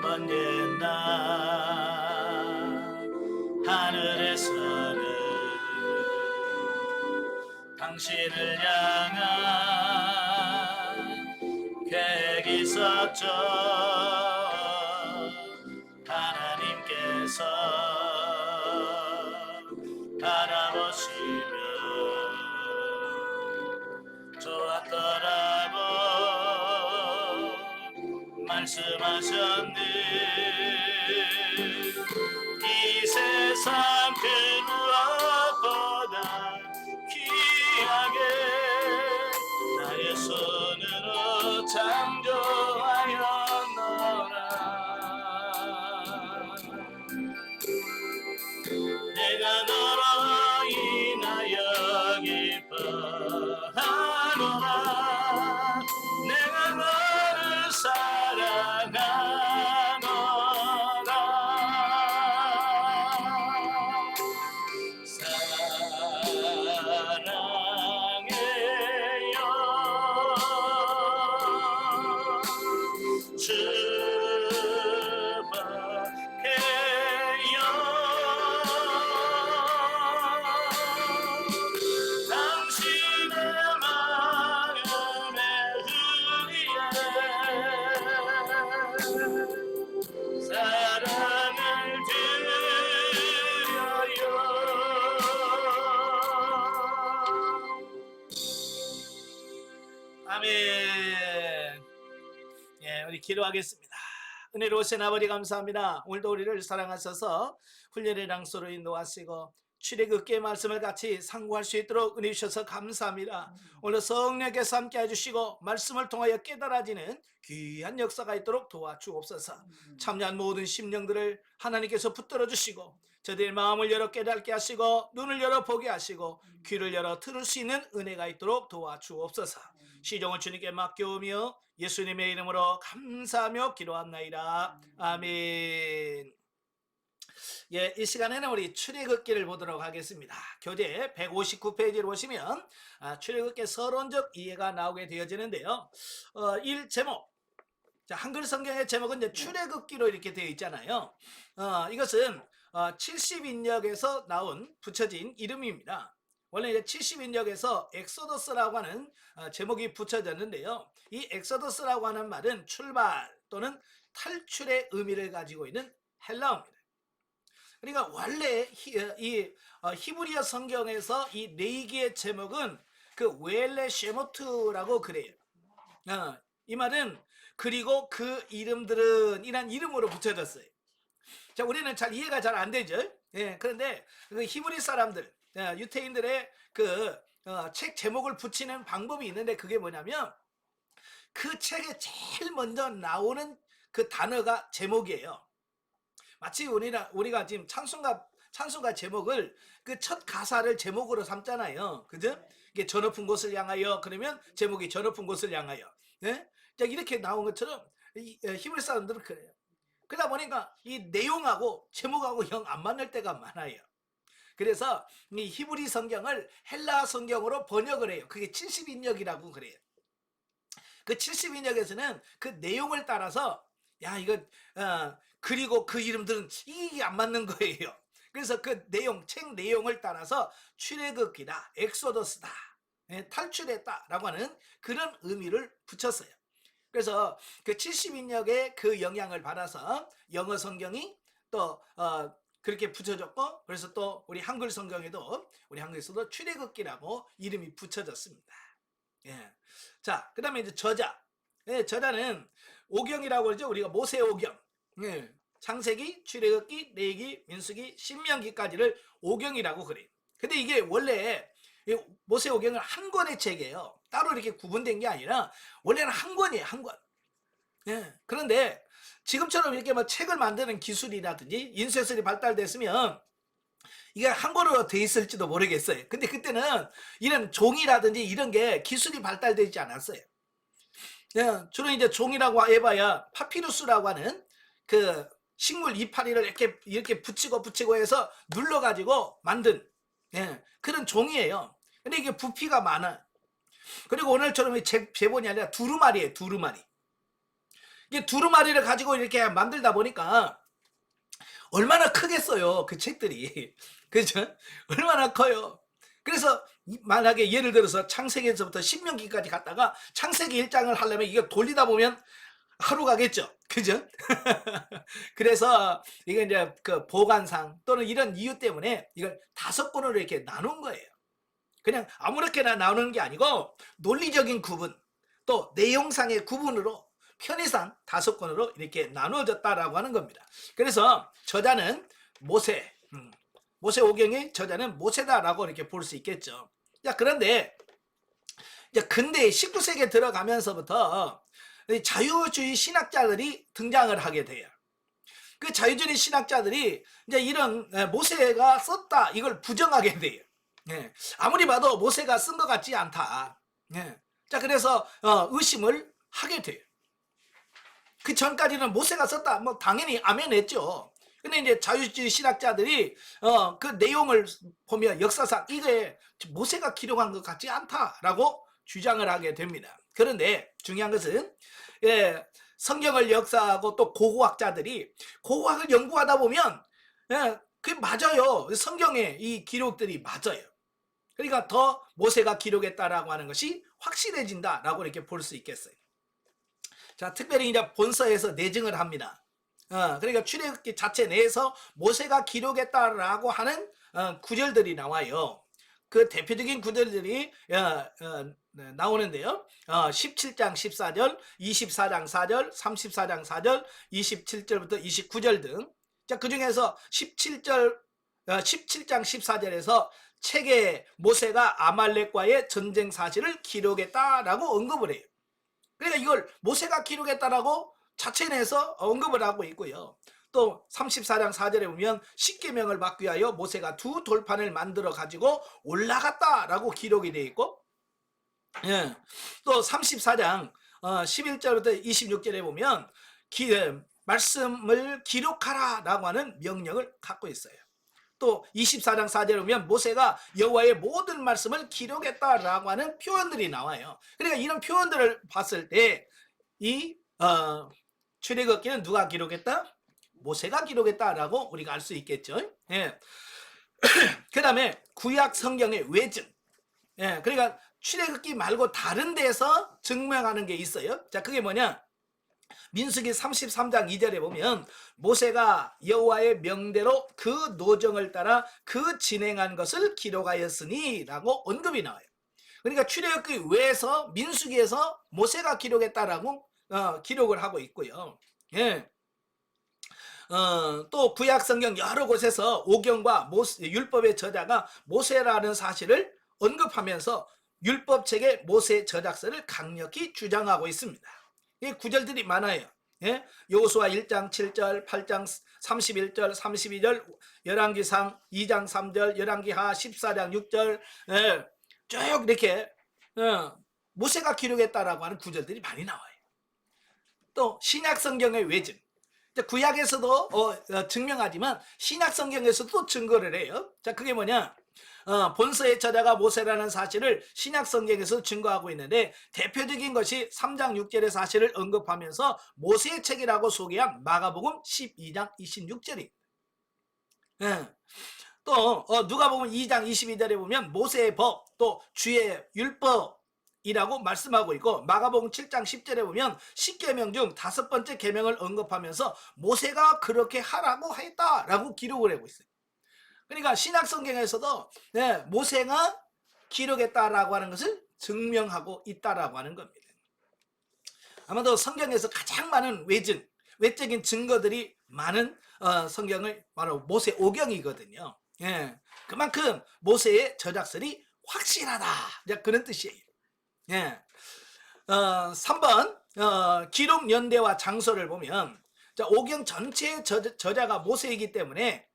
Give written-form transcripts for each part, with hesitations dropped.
언제나 하늘에서는 당신을 향한 계획이 있었죠. 하나님께서 바라보시며 좋았더라고 말씀하셨네. 이 세상 그 무엇보다 귀하게 나의 손으로 창조하였노라. 내가 너로 인하여 기뻐하노라. 내가 너를 사랑하노라. 사랑해요 축복해요. 당신의 마음의 흐리에 사랑을 드려요. 아멘. 예, 우리 기도하겠습니다. 은혜로우신 아버지 감사합니다. 오늘도 우리를 사랑하셔서 훈련의 장소로 인도하시고 출애굽기의 말씀을 같이 상고할 수 있도록 은혜 주셔서 감사합니다. 오늘 성령께서 함께 해주시고 말씀을 통하여 깨달아지는 귀한 역사가 있도록 도와주옵소서. 참여한 모든 심령들을 하나님께서 붙들어 주시고 저들의 마음을 열어 깨닫게 하시고 눈을 열어 보게 하시고 귀를 열어 들을 수 있는 은혜가 있도록 도와주옵소서. 시종을 주님께 맡겨오며 예수님의 이름으로 감사하며 기도합나이다. 아멘. 예, 이 시간에는 우리 출애굽기를 보도록 하겠습니다. 교재 159페이지를 보시면 출애굽기 서론적 이해가 나오게 되어지는데요. 1 제목, 한글 성경의 제목은 이제 출애굽기로 이렇게 되어 있잖아요. 이것은 70인역에서 나온 붙여진 이름입니다. 원래 이제 70인역에서 엑소더스라고 하는 제목이 붙여졌는데요. 이 엑소더스라고 하는 말은 출발 또는 탈출의 의미를 가지고 있는 헬라어입니다. 그러니까 원래 이 히브리어 성경에서 이 네 개의 제목은 그 웰레 쉐모트라고 그래요. 이 말은 그리고 그 이름들은 이란 이름으로 붙여졌어요. 자, 우리는 잘 이해가 잘 안 되죠. 예, 그런데 그 히브리 사람들, 유태인들의 그 책 제목을 붙이는 방법이 있는데 그게 뭐냐면 그 책에 제일 먼저 나오는 그 단어가 제목이에요. 마치 우리가 지금 찬송가 제목을 그 첫 가사를 제목으로 삼잖아요. 그죠? 이게 저 높은 곳을 향하여 그러면 제목이 저 높은 곳을 향하여. 네? 이렇게 나온 것처럼 히브리 사람들은 그래요. 그러다 보니까 이 내용하고 제목하고 영 안 맞는 때가 많아요. 그래서 이 히브리 성경을 헬라 성경으로 번역을 해요. 그게 70인역이라고 그래요. 그 70인역에서는 그 내용을 따라서 야 이거 그리고 그 이름들은 이게 안 맞는 거예요. 그래서 그 내용, 책 내용을 따라서 출애굽기다, 엑소더스다, 탈출했다 라고 하는 그런 의미를 붙였어요. 그래서 그 70인역의 그 영향을 받아서 영어 성경이 또 그렇게 붙여졌고, 그래서 또 우리 한글 성경에도 우리 한글에서도 출애굽기라고 이름이 붙여졌습니다. 예. 자, 그 다음에 이제 저자. 예, 저자는 오경이라고 그러죠. 우리가 모세 오경. 예. 창세기, 출애굽기, 레위기, 민수기, 신명기까지를 오경이라고 그래요. 근데 이게 원래 모세 오경은 한 권의 책이에요. 따로 이렇게 구분된 게 아니라 원래는 한 권이에요, 한 권. 예. 그런데 지금처럼 이렇게 뭐 책을 만드는 기술이라든지 인쇄술이 발달됐으면 이게 한 권으로 돼 있을지도 모르겠어요. 근데 그때는 이런 종이라든지 이런 게 기술이 발달되지 않았어요. 예. 주로 이제 종이라고 해봐야 파피루스라고 하는 그 식물 이파리를 이렇게 붙이고 해서 눌러가지고 만든 그런 종이에요. 근데 이게 부피가 많아. 그리고 오늘처럼 제본이 아니라 두루마리예요, 두루마리. 이게 두루마리를 가지고 이렇게 만들다 보니까 얼마나 크겠어요, 그 책들이. 그죠? 얼마나 커요. 그래서 만약에 예를 들어서 창세기에서부터 신명기까지 갔다가 창세기 1장을 하려면 이거 돌리다 보면 하루 가겠죠. 그죠? 그래서 이게 이제 그 보관상 또는 이런 이유 때문에 이걸 5권으로 이렇게 나눈 거예요. 그냥 아무렇게나 나누는 게 아니고 논리적인 구분 또 내용상의 구분으로 편의상 5권으로 이렇게 나누어졌다라고 하는 겁니다. 그래서 저자는 모세, 모세 오경의 저자는 모세다라고 이렇게 볼 수 있겠죠. 자, 그런데 이제 근대 19세기에 들어가면서부터 자유주의 신학자들이 등장을 하게 돼요. 그 자유주의 신학자들이 이제 이런 모세가 썼다 이걸 부정하게 돼요. 예. 아무리 봐도 모세가 쓴 것 같지 않다. 예. 자, 그래서 의심을 하게 돼요. 그 전까지는 모세가 썼다 뭐 당연히 아멘했죠. 근데 이제 자유주의 신학자들이 그 내용을 보면 역사상 이게 모세가 기록한 것 같지 않다라고 주장을 하게 됩니다. 그런데 중요한 것은 성경을 역사하고 또 고고학자들이 고고학을 연구하다 보면 그게 맞아요. 성경의 이 기록들이 맞아요. 그러니까 더 모세가 기록했다라고 하는 것이 확실해진다라고 이렇게 볼 수 있겠어요. 자, 특별히 이제 본서에서 내증을 합니다. 그러니까 출애굽기 자체 내에서 모세가 기록했다라고 하는 구절들이 나와요. 그 대표적인 구절들이 나오는데요. 17장 14절, 24장 4절, 34장 4절, 27절부터 29절 등. 자, 그 중에서 17장 14절에서 책에 모세가 아말렉과의 전쟁 사실을 기록했다라고 언급을 해요. 그러니까 이걸 모세가 기록했다라고 자체 내에서 언급을 하고 있고요. 또 34장 4절에 보면 십계명을 받기 위하여 모세가 2 돌판을 만들어 가지고 올라갔다라고 기록이 되어 있고, 또 34장 11절부터 26절에 보면 말씀을 기록하라라고 하는 명령을 갖고 있어요. 또 24장 4절에 보면 모세가 여호와의 모든 말씀을 기록했다라고 하는 표현들이 나와요. 그러니까 이런 표현들을 봤을 때 이 출애굽기는 누가 기록했다? 모세가 기록했다라고 우리가 알 수 있겠죠. 예. 그 다음에 구약 성경의 외증. 예. 그러니까 출애굽기 말고 다른 데서 증명하는 게 있어요. 자, 그게 뭐냐? 민수기 33장 2절에 보면 모세가 여호와의 명대로 그 노정을 따라 그 진행한 것을 기록하였으니 라고 언급이 나와요. 그러니까 출애굽기 외에서 민수기에서 모세가 기록했다라고 기록을 하고 있고요. 예. 또 구약 성경 여러 곳에서 오경과 율법의 저자가 모세라는 사실을 언급하면서 율법책의 모세 저작서를 강력히 주장하고 있습니다. 이 구절들이 많아요. 예? 여호수아 1장 7절, 8장 31절, 32절, 열왕기상 2장 3절, 열왕기하 14장 6절, 쭉 이렇게 모세가 기록했다라고 하는 구절들이 많이 나와요. 또 신약 성경의 외증. 구약에서도 증명하지만 신약 성경에서도 증거를 해요. 자, 그게 뭐냐? 본서의 저자가 모세라는 사실을 신약 성경에서 증거하고 있는데 대표적인 것이 3장 6절의 사실을 언급하면서 모세의 책이라고 소개한 마가복음 12장 26절입니다. 또 누가복음 2장 22절에 보면 모세의 법, 또 주의 율법이라고 말씀하고 있고, 마가복음 7장 10절에 보면 10계명 중 5번째 계명을 언급하면서 모세가 그렇게 하라고 했다라고 기록을 하고 있어요. 그러니까 신약 성경에서도 모세가 기록했다라고 하는 것을 증명하고 있다라고 하는 겁니다. 아마도 성경에서 가장 많은 외적인 증거들이 많은 성경을 바로 모세 오경이거든요. 그만큼 모세의 저작설이 확실하다, 그런 뜻이에요. 3번 기록 연대와 장소를 보면, 오경 전체의 저자가 모세이기 때문에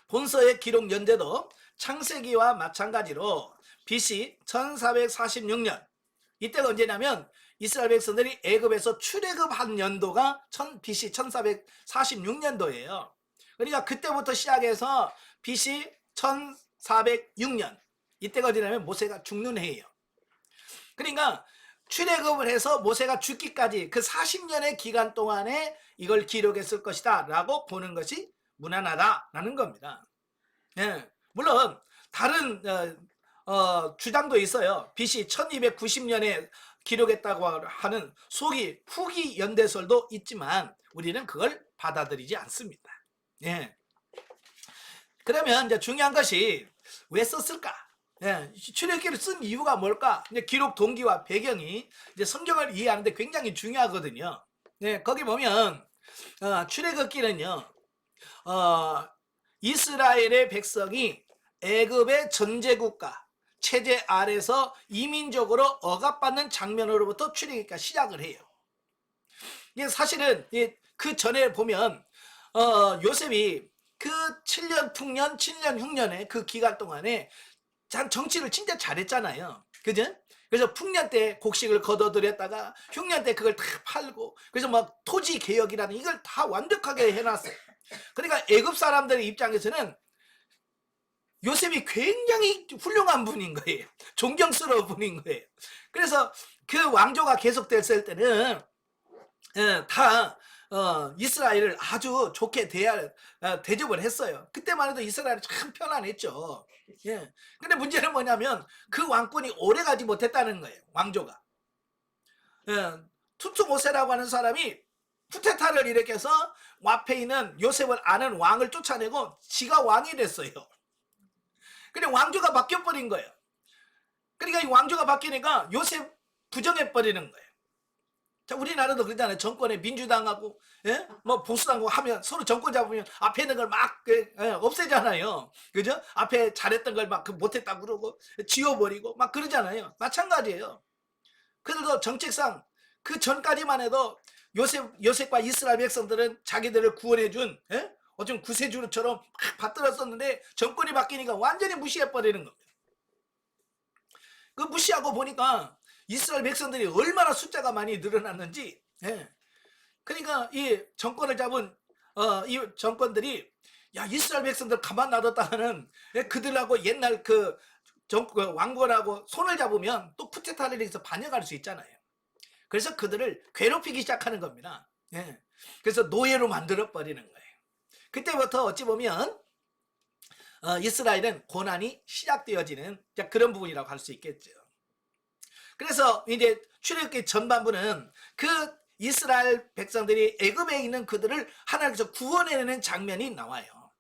본서의 기록 연대도 창세기와 마찬가지로 BC 1446년, 이때가 언제냐면 이스라엘 백성들이 애굽에서 출애굽한 연도가 BC 1446년도예요. 그러니까 그때부터 시작해서 BC 1406년, 이때가 언제냐면 모세가 죽는 해예요. 그러니까 출애굽을 해서 모세가 죽기까지 그 40년의 기간 동안에 이걸 기록했을 것이다 라고 보는 것이 무난하다라는 겁니다. 예, 물론 다른 주장도 있어요. BC 1290년에 기록했다고 하는 후기 연대설도 있지만 우리는 그걸 받아들이지 않습니다. 예. 그러면 이제 중요한 것이 왜 썼을까? 예, 출애굽기를 쓴 이유가 뭘까? 이제 기록 동기와 배경이 이제 성경을 이해하는데 굉장히 중요하거든요. 네, 거기 보면 출애굽기는요, 이스라엘의 백성이 애굽의 전제국가 체제 아래서 이민족으로 억압받는 장면으로부터 출애굽기가 시작을 해요. 이게 사실은 그 전에 보면 요셉이 그 7년 풍년, 7년 흉년의 그 기간 동안에 정치를 진짜 잘했잖아요. 그죠? 그래서 풍년 때 곡식을 거둬들였다가 흉년 때 그걸 다 팔고 그래서 막 토지 개혁이라는 이걸 다 완벽하게 해놨어요. 그러니까 애굽 사람들의 입장에서는 요셉이 굉장히 훌륭한 분인 거예요. 존경스러운 분인 거예요. 그래서 그 왕조가 계속됐을 때는 다 이스라엘을 아주 좋게 대접을 했어요. 그때만 해도 이스라엘이 참 편안했죠. 예. 근데 문제는 뭐냐면 그 왕권이 오래 가지 못했다는 거예요. 왕조가. 투투모세라고 하는 사람이 쿠데타를 일으켜서 앞에 있는 요셉을 아는 왕을 쫓아내고 지가 왕이 됐어요. 근데 왕조가 바뀌어버린 거예요. 그러니까 이 왕조가 바뀌니까 요셉 부정해버리는 거예요. 자, 우리나라도 그러잖아요. 정권에 민주당하고, 예? 뭐 보수당하고 하면 서로 정권 잡으면 앞에 있는 걸 막 없애잖아요. 그죠? 앞에 잘했던 걸 막 못했다고 그러고, 지워버리고, 막 그러잖아요. 마찬가지예요. 그래도 정책상 그 전까지만 해도 요셉과 이스라엘 백성들은 자기들을 구원해준, 예? 어쩜 구세주처럼 막 받들었었는데 정권이 바뀌니까 완전히 무시해버리는 겁니다. 그 무시하고 보니까 이스라엘 백성들이 얼마나 숫자가 많이 늘어났는지, 예. 그러니까 이 정권을 잡은 이 정권들이 야 이스라엘 백성들 가만 놔뒀다가는 그들하고 옛날 그 왕권하고 손을 잡으면 또 쿠데타를 해서 반역할 수 있잖아요. 그래서 그들을 괴롭히기 시작하는 겁니다. 예. 그래서 노예로 만들어 버리는 거예요. 그때부터 어찌 보면 이스라엘은 고난이 시작되어지는 그런 부분이라고 할 수 있겠죠. 그래서 이제 출애굽기 전반부는 그 이스라엘 백성들이 애굽에 있는 그들을 하나님께서 구원해내는 장면이 나와요.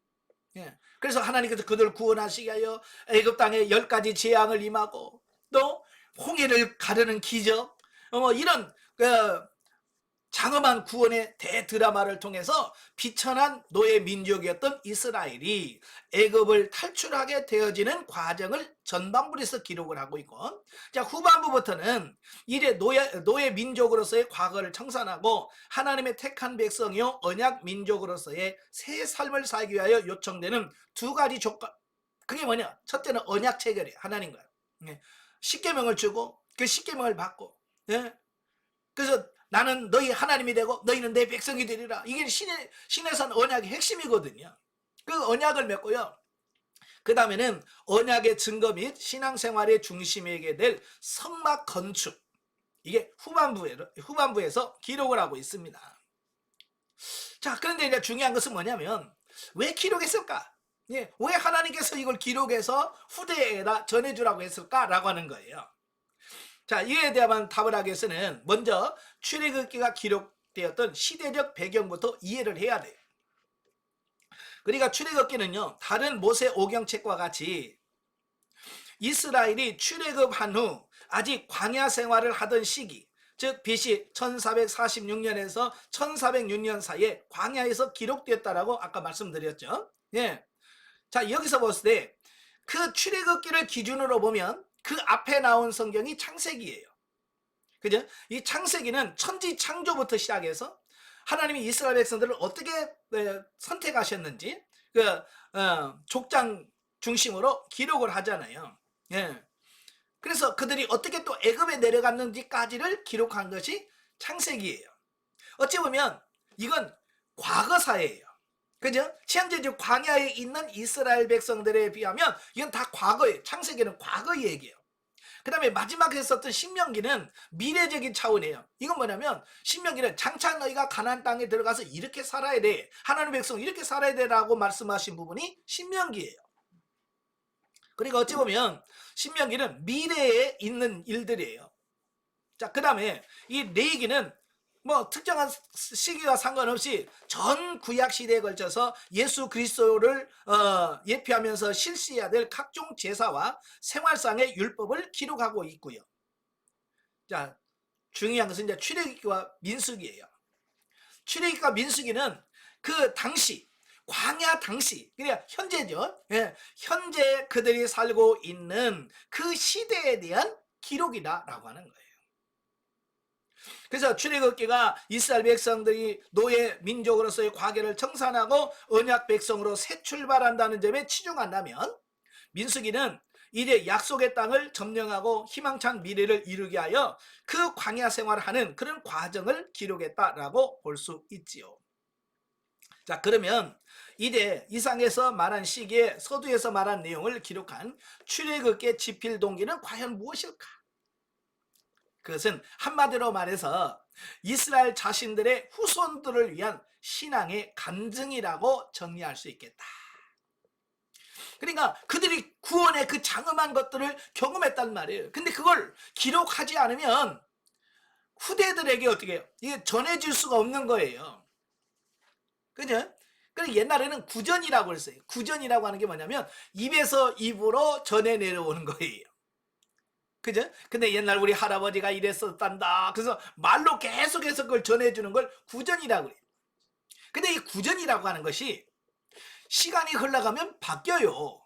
예. 그래서 하나님께서 그들을 구원하시게 하여 애굽 땅에 10가지 재앙을 임하고 또 홍해를 가르는 기적, 이런 장엄한 구원의 대드라마를 통해서 비천한 노예 민족이었던 이스라엘이 애굽을 탈출하게 되어지는 과정을 전반부에서 기록을 하고 있고, 자 후반부부터는 이제 노예 민족으로서의 과거를 청산하고 하나님의 택한 백성이요 언약 민족으로서의 새 삶을 살기 위하여 요청되는 두 가지 조건, 그게 뭐냐? 첫째는 언약 체결이에요. 하나님과 십계명을 주고 그 십계명을 받고, 그래서 나는 너희 하나님이 되고 너희는 내 백성이 되리라. 이게 신에선 언약의 핵심이거든요. 그 언약을 맺고요. 그 다음에는 언약의 증거 및 신앙생활의 중심이게 될 성막 건축. 이게 후반부에서 기록을 하고 있습니다. 자, 그런데 이제 중요한 것은 뭐냐면 왜 기록했을까? 왜 하나님께서 이걸 기록해서 후대에다 전해주라고 했을까라고 하는 거예요. 자, 이에 대한 답을 하기 위해서는 먼저 출애굽기가 기록되었던 시대적 배경부터 이해를 해야 돼요. 그러니까 출애굽기는요 다른 모세 오경책과 같이 이스라엘이 출애굽한 후 아직 광야 생활을 하던 시기, 즉 BC 1446년에서 1406년 사이에 광야에서 기록되었다라고 아까 말씀드렸죠. 예. 자, 여기서 봤을 때 그 출애굽기를 기준으로 보면 그 앞에 나온 성경이 창세기예요. 그죠? 이 창세기는 천지 창조부터 시작해서 하나님이 이스라엘 백성들을 어떻게 선택하셨는지 족장 중심으로 기록을 하잖아요. 예. 그래서 그들이 어떻게 또 애굽에 내려갔는지까지를 기록한 것이 창세기예요. 어찌 보면 이건 과거사예요. 그죠? 현재 광야에 있는 이스라엘 백성들에 비하면 이건 다 과거예요. 창세기는 과거 얘기예요. 그 다음에 마지막에 썼던 신명기는 미래적인 차원이에요. 이건 뭐냐면 신명기는 장차 너희가 가나안 땅에 들어가서 이렇게 살아야 돼, 하나님의 백성 이렇게 살아야 돼라고 말씀하신 부분이 신명기예요. 그러니까 어찌 보면 신명기는 미래에 있는 일들이에요. 자, 그 다음에 이 레위기는 뭐 특정한 시기와 상관없이 전 구약 시대에 걸쳐서 예수 그리스도를 예표하면서 실시해야 될 각종 제사와 생활상의 율법을 기록하고 있고요. 자, 중요한 것은 이제 출애굽기와 민수기예요. 출애굽기와 민수기는 그 당시 광야 당시, 그러니까 현재죠. 예, 현재 그들이 살고 있는 그 시대에 대한 기록이다라고 하는 거예요. 그래서 출애굽기가 이스라엘 백성들이 노예 민족으로서의 과거를 청산하고 언약 백성으로 새 출발한다는 점에 치중한다면, 민수기는 이제 약속의 땅을 점령하고 희망찬 미래를 이루게 하여 그 광야 생활을 하는 그런 과정을 기록했다라고 볼 수 있지요. 자, 그러면 이제 이상에서 말한 시기에 서두에서 말한 내용을 기록한 출애굽기의 지필 동기는 과연 무엇일까? 그것은 한마디로 말해서 이스라엘 자신들의 후손들을 위한 신앙의 간증이라고 정리할 수 있겠다. 그러니까 그들이 구원의 그 장엄한 것들을 경험했단 말이에요. 근데 그걸 기록하지 않으면 후대들에게 어떻게 해요? 이게 전해질 수가 없는 거예요. 그죠? 그래서 옛날에는 구전이라고 그랬어요. 구전이라고 하는 게 뭐냐면 입에서 입으로 전해 내려오는 거예요. 그죠? 근데 옛날 우리 할아버지가 이랬었단다. 그래서 말로 계속해서 그걸 전해주는 걸 구전이라고 그래요. 근데 이 구전이라고 하는 것이 시간이 흘러가면 바뀌어요.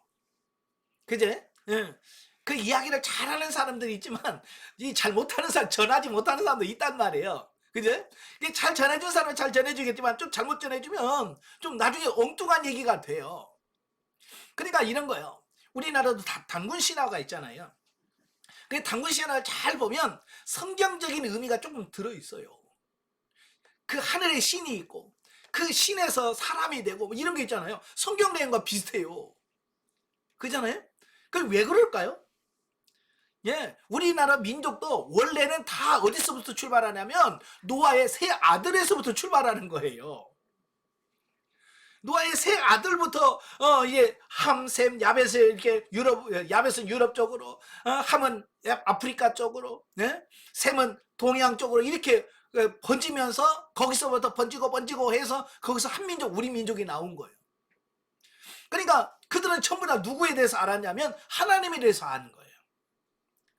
그죠? 예. 그 이야기를 잘하는 사람들이 있지만 이 잘 못하는 사람, 전하지 못하는 사람도 있단 말이에요. 그죠? 잘 전해준 사람은 잘 전해주겠지만 좀 잘못 전해주면 좀 나중에 엉뚱한 얘기가 돼요. 그러니까 이런 거예요. 우리나라도 단군 신화가 있잖아요. 그 단군 신화를 잘 보면 성경적인 의미가 조금 들어있어요. 그 하늘에 신이 있고 그 신에서 사람이 되고 뭐 이런 게 있잖아요. 성경 내용과 비슷해요. 그잖아요? 그 왜 그럴까요? 예, 우리나라 민족도 원래는 다 어디서부터 출발하냐면 노아의 세 아들에서부터 출발하는 거예요. 노아의 세 아들부터 이제 함, 셈, 야벳을 이렇게 야벳은 유럽 쪽으로, 함은 아프리카 쪽으로, 네? 셈은 동양 쪽으로 이렇게 번지면서 거기서부터 번지고 해서 거기서 한민족, 우리 민족이 나온 거예요. 그러니까 그들은 전부 다 누구에 대해서 알았냐면 하나님에 대해서 아는 거예요.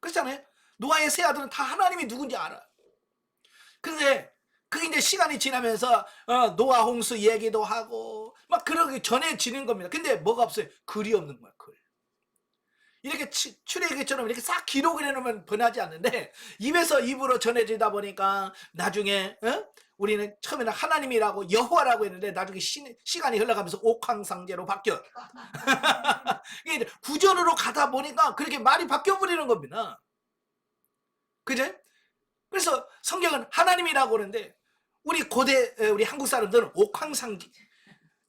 그렇잖아요. 노아의 세 아들은 다 하나님이 누군지 알아요. 근데 그게 이제 시간이 지나면서 노아 홍수 얘기도 하고 막 그렇게 전해지는 겁니다. 근데 뭐가 없어요? 글이 없는 거야. 글. 이렇게 출애굽기처럼 이렇게 싹 기록을 해놓으면 변하지 않는데 입에서 입으로 전해지다 보니까 나중에 우리는 처음에는 하나님이라고 여호와라고 했는데 나중에 시간이 흘러가면서 옥황상제로 바뀌어. 이게 구전으로 가다 보니까 그렇게 말이 바뀌어버리는 겁니다. 그죠? 그래서 성경은 하나님이라고 그러는데 우리 한국 사람들은 옥황상제,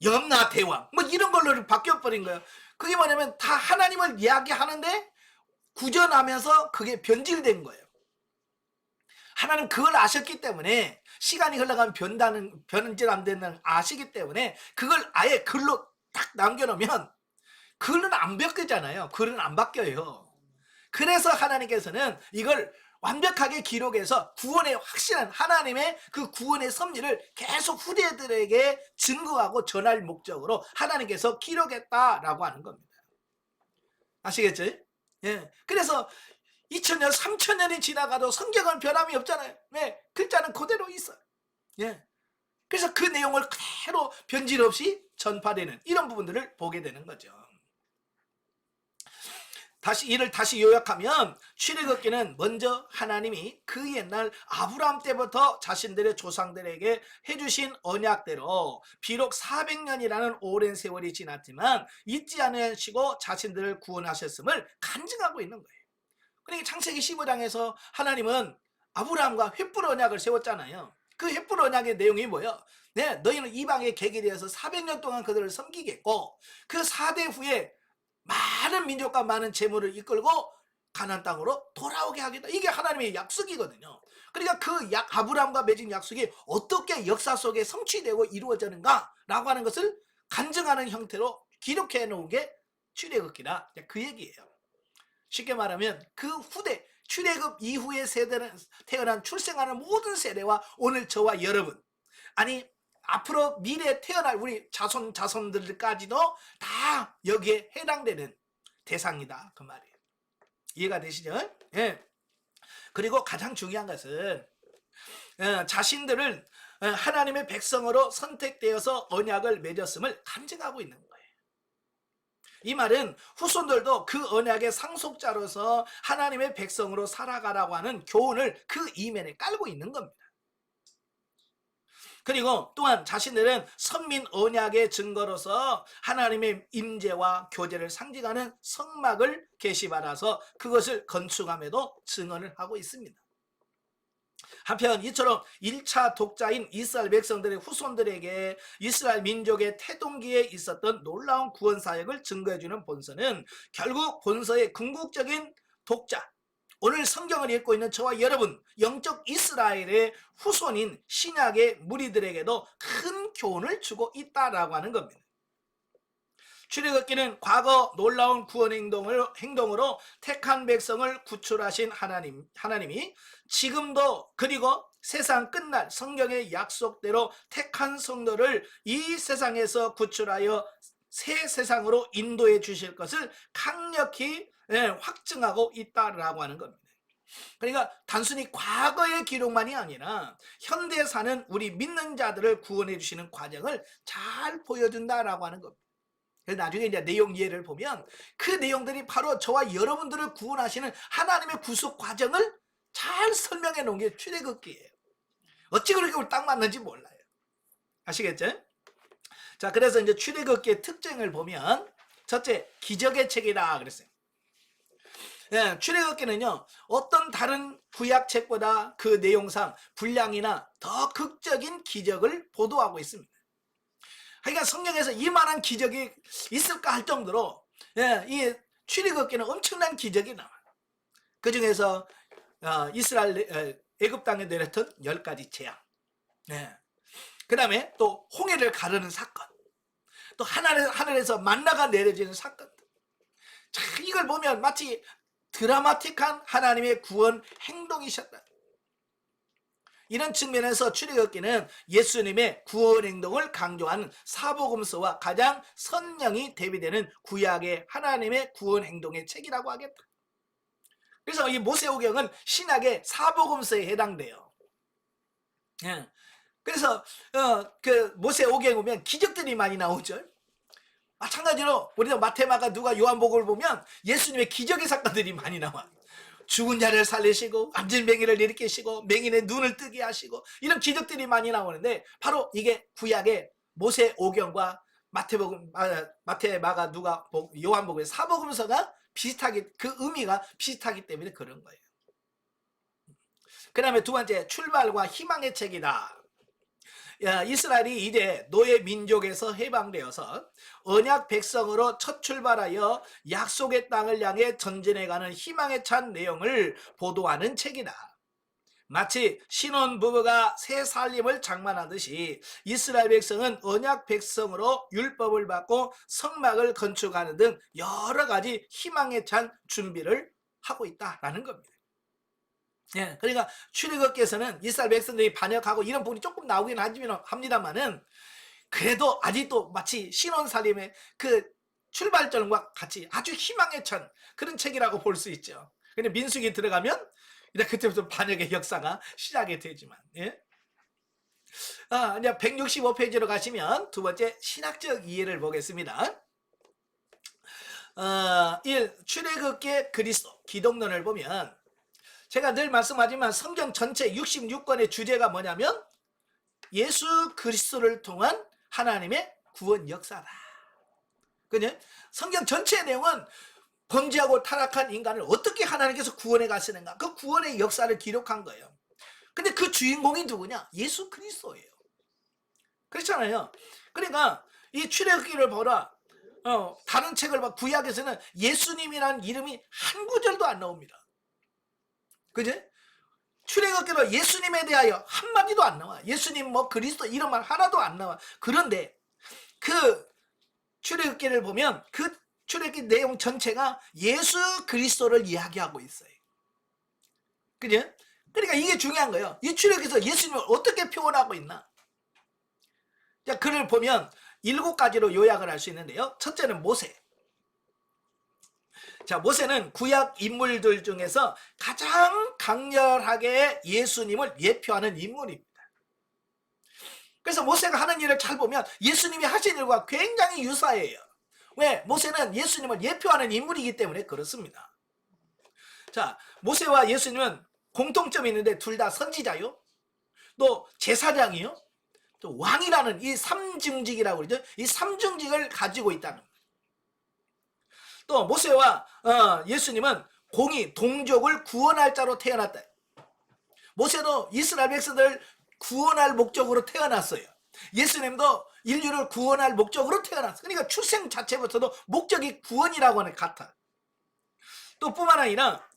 염라대왕 뭐 이런 걸로 바뀌어버린 거예요. 그게 뭐냐면 다 하나님을 이야기하는데 구전하면서 그게 변질된 거예요. 하나님 그걸 아셨기 때문에 시간이 흘러가면 변질 안 된다는 아시기 때문에 그걸 아예 글로 딱 남겨놓으면 글은 안 바뀌잖아요. 글은 안 바뀌어요. 그래서 하나님께서는 이걸 완벽하게 기록해서 구원의 확실한 하나님의 그 구원의 섭리를 계속 후대들에게 증거하고 전할 목적으로 하나님께서 기록했다라고 하는 겁니다. 아시겠죠? 예. 그래서 2000년, 3000년이 지나가도 성경은 변함이 없잖아요. 네. 글자는 그대로 있어요. 예. 그래서 그 내용을 그대로 변질 없이 전파되는 이런 부분들을 보게 되는 거죠. 이를 다시 요약하면 출애굽기는 먼저 하나님이 그 옛날 아브라함 때부터 자신들의 조상들에게 해주신 언약대로 비록 400년이라는 오랜 세월이 지났지만 잊지 않으시고 자신들을 구원하셨음을 간증하고 있는 거예요. 그러니까 창세기 15장에서 하나님은 아브라함과 횃불 언약을 세웠잖아요. 그 횃불 언약의 내용이 뭐예요? 네, 너희는 이방의 객이 되어서 400년 동안 그들을 섬기겠고 그 4대 후에 많은 민족과 많은 재물을 이끌고 가나안 땅으로 돌아오게 하겠다. 이게 하나님의 약속이거든요. 그러니까 그 아브라함과 맺은 약속이 어떻게 역사 속에 성취되고 이루어지는가라고 하는 것을 간증하는 형태로 기록해 놓은 게 출애굽기다. 그 얘기예요. 쉽게 말하면 그 후대 출애굽 이후의 세대는 태어난 출생하는 모든 세대와 오늘 저와 여러분, 아니 앞으로 미래에 태어날 우리 자손들까지도 다 여기에 해당되는 대상이다, 그 말이에요. 이해가 되시죠? 예. 그리고 가장 중요한 것은 자신들을 하나님의 백성으로 선택되어서 언약을 맺었음을 간증하고 있는 거예요. 이 말은 후손들도 그 언약의 상속자로서 하나님의 백성으로 살아가라고 하는 교훈을 그 이면에 깔고 있는 겁니다. 그리고 또한 자신들은 선민 언약의 증거로서 하나님의 임재와 교제를 상징하는 성막을 계시받아서 그것을 건축함에도 증언을 하고 있습니다. 한편 이처럼 1차 독자인 이스라엘 백성들의 후손들에게 이스라엘 민족의 태동기에 있었던 놀라운 구원 사역을 증거해주는 본서는 결국 본서의 궁극적인 독자, 오늘 성경을 읽고 있는 저와 여러분, 영적 이스라엘의 후손인 신약의 무리들에게도 큰 교훈을 주고 있다라고 하는 겁니다. 출애굽기는 과거 놀라운 구원 행동으로 택한 백성을 구출하신 하나님이 지금도, 그리고 세상 끝날 성경의 약속대로 택한 성도를 이 세상에서 구출하여 새 세상으로 인도해 주실 것을 강력히 확증하고 있다라고 하는 겁니다. 그러니까 단순히 과거의 기록만이 아니라 현대에 사는 우리 믿는 자들을 구원해 주시는 과정을 잘 보여준다라고 하는 겁니다. 나중에 이제 내용 이해를 보면 그 내용들이 바로 저와 여러분들을 구원하시는 하나님의 구속 과정을 잘 설명해 놓은 게 출애굽기예요. 어찌 그렇게 딱 맞는지 몰라요. 아시겠죠? 자, 그래서 이제 출애굽기의 특징을 보면 첫째, 기적의 책이다 그랬어요. 출애굽기는요, 어떤 다른 구약책보다 그 내용상 분량이나 더 극적인 기적을 보도하고 있습니다. 그러니까 성경에서 이만한 기적이 있을까 할 정도로 이 출애굽기는 엄청난 기적이 나와요. 그 중에서 이스라엘 애굽 땅에 내렸던 10가지 재앙, 그 다음에 또 홍해를 가르는 사건, 또 하늘에서 만나가 내려지는 사건. 자, 이걸 보면 마치 드라마틱한 하나님의 구원 행동이셨다. 이런 측면에서 출애굽기는 예수님의 구원 행동을 강조하는 사복음서와 가장 선명히 대비되는 구약의 하나님의 구원 행동의 책이라고 하겠다. 그래서 이 모세오경은 신약의 사복음서에 해당돼요. 그래서 그 모세오경에 보면 기적들이 많이 나오죠. 마찬가지로 우리도 마태마가 누가 요한복음을 보면 예수님의 기적의 사건들이 많이 나와요. 죽은 자를 살리시고 안질맹이를 일으키시고 맹인의 눈을 뜨게 하시고 이런 기적들이 많이 나오는데 바로 이게 구약의 모세오경과 마태마가 누가 요한복음의 사복음서가 비슷하게, 그 의미가 비슷하기 때문에 그런 거예요. 그 다음에 두 번째, 출발과 희망의 책이다. 이스라엘이 이제 노예 민족에서 해방되어서 언약 백성으로 첫 출발하여 약속의 땅을 향해 전진해가는 희망에 찬 내용을 보도하는 책이다. 마치 신혼부부가 새 살림을 장만하듯이 이스라엘 백성은 언약 백성으로 율법을 받고 성막을 건축하는 등 여러 가지 희망에 찬 준비를 하고 있다라는 겁니다. 그러니까 출애굽기에서는 이스라엘 백성들이 반역하고 이런 부분이 조금 나오긴 합니다만은 그래도 아직도 마치 신혼살림의 그 출발점과 같이 아주 희망에 찬 그런 책이라고 볼 수 있죠. 근데 민수기 들어가면 이제 그때부터 반역의 역사가 시작이 되지만, 이제 165페이지로 가시면 두 번째 신학적 이해를 보겠습니다. 1. 출애굽기의 그리스도 기독론을 보면, 제가 늘 말씀하지만 성경 전체 66권의 주제가 뭐냐면 예수 그리스도를 통한 하나님의 구원 역사다. 그죠? 성경 전체의 내용은 범죄하고 타락한 인간을 어떻게 하나님께서 구원해 가시는가, 그 구원의 역사를 기록한 거예요. 근데 그 주인공이 누구냐? 예수 그리스도예요. 그렇잖아요. 그러니까 이 출애굽기를 보라. 다른 책을 봐 구약에서는 예수님이라는 이름이 한 구절도 안 나옵니다. 그제? 출애굽기로 예수님에 대하여 한마디도 안 나와. 예수님 뭐 그리스도 이런 말 하나도 안 나와. 그런데 그 출애굽기를 보면 그 출애굽기 내용 전체가 예수 그리스도를 이야기하고 있어요. 그죠? 그러니까 이게 중요한 거예요. 이 출애굽기에서 예수님을 어떻게 표현하고 있나? 자, 글을 보면 7가지로 요약을 할 수 있는데요. 첫째는 모세. 자, 모세는 구약 인물들 중에서 가장 강렬하게 예수님을 예표하는 인물입니다. 그래서 모세가 하는 일을 잘 보면 예수님이 하신 일과 굉장히 유사해요. 왜? 모세는 예수님을 예표하는 인물이기 때문에 그렇습니다. 자, 모세와 예수님은 공통점이 있는데 둘 다 선지자요, 또 제사장이요, 또 왕이라는 이 삼중직이라고 그러죠. 이 삼중직을 가지고 있다는 거예요. 또 모세와 예수님은 공의 동족을 구원할 자로 태어났다. 모세도 이스라엘 백성들을 구원할 목적으로 태어났어요. 예수님도 인류를 구원할 목적으로 태어났어요. 그러니까 출생 자체부터도 목적이 구원이라고 하는 같아. 또 뿐만 아니라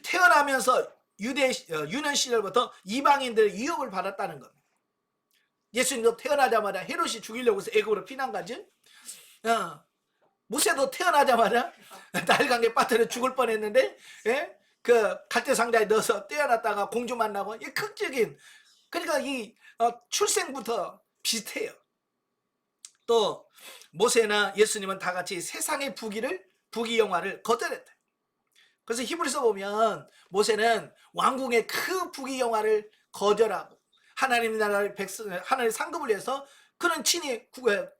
태어나면서 유년 시절부터 이방인들의 유혹을 받았다는 겁니다. 예수님도 태어나자마자 헤롯이 죽이려고 해서 애굽으로 피난 가지. 모세도 태어나자마자 나일강에 빠뜨려 죽을 뻔했는데, 예? 그 갈대 상자에 넣어서 떼어놨다가 공주 만나고, 이 극적인, 그러니까 이 출생부터 비슷해요. 또 모세나 예수님은 다 같이 세상의 부귀 영화를 거절했다. 그래서 히브리서 보면 모세는 왕궁의 그 부귀 영화를 거절하고 하나님 나라의 하나님의 상급을 위해서 그는 친히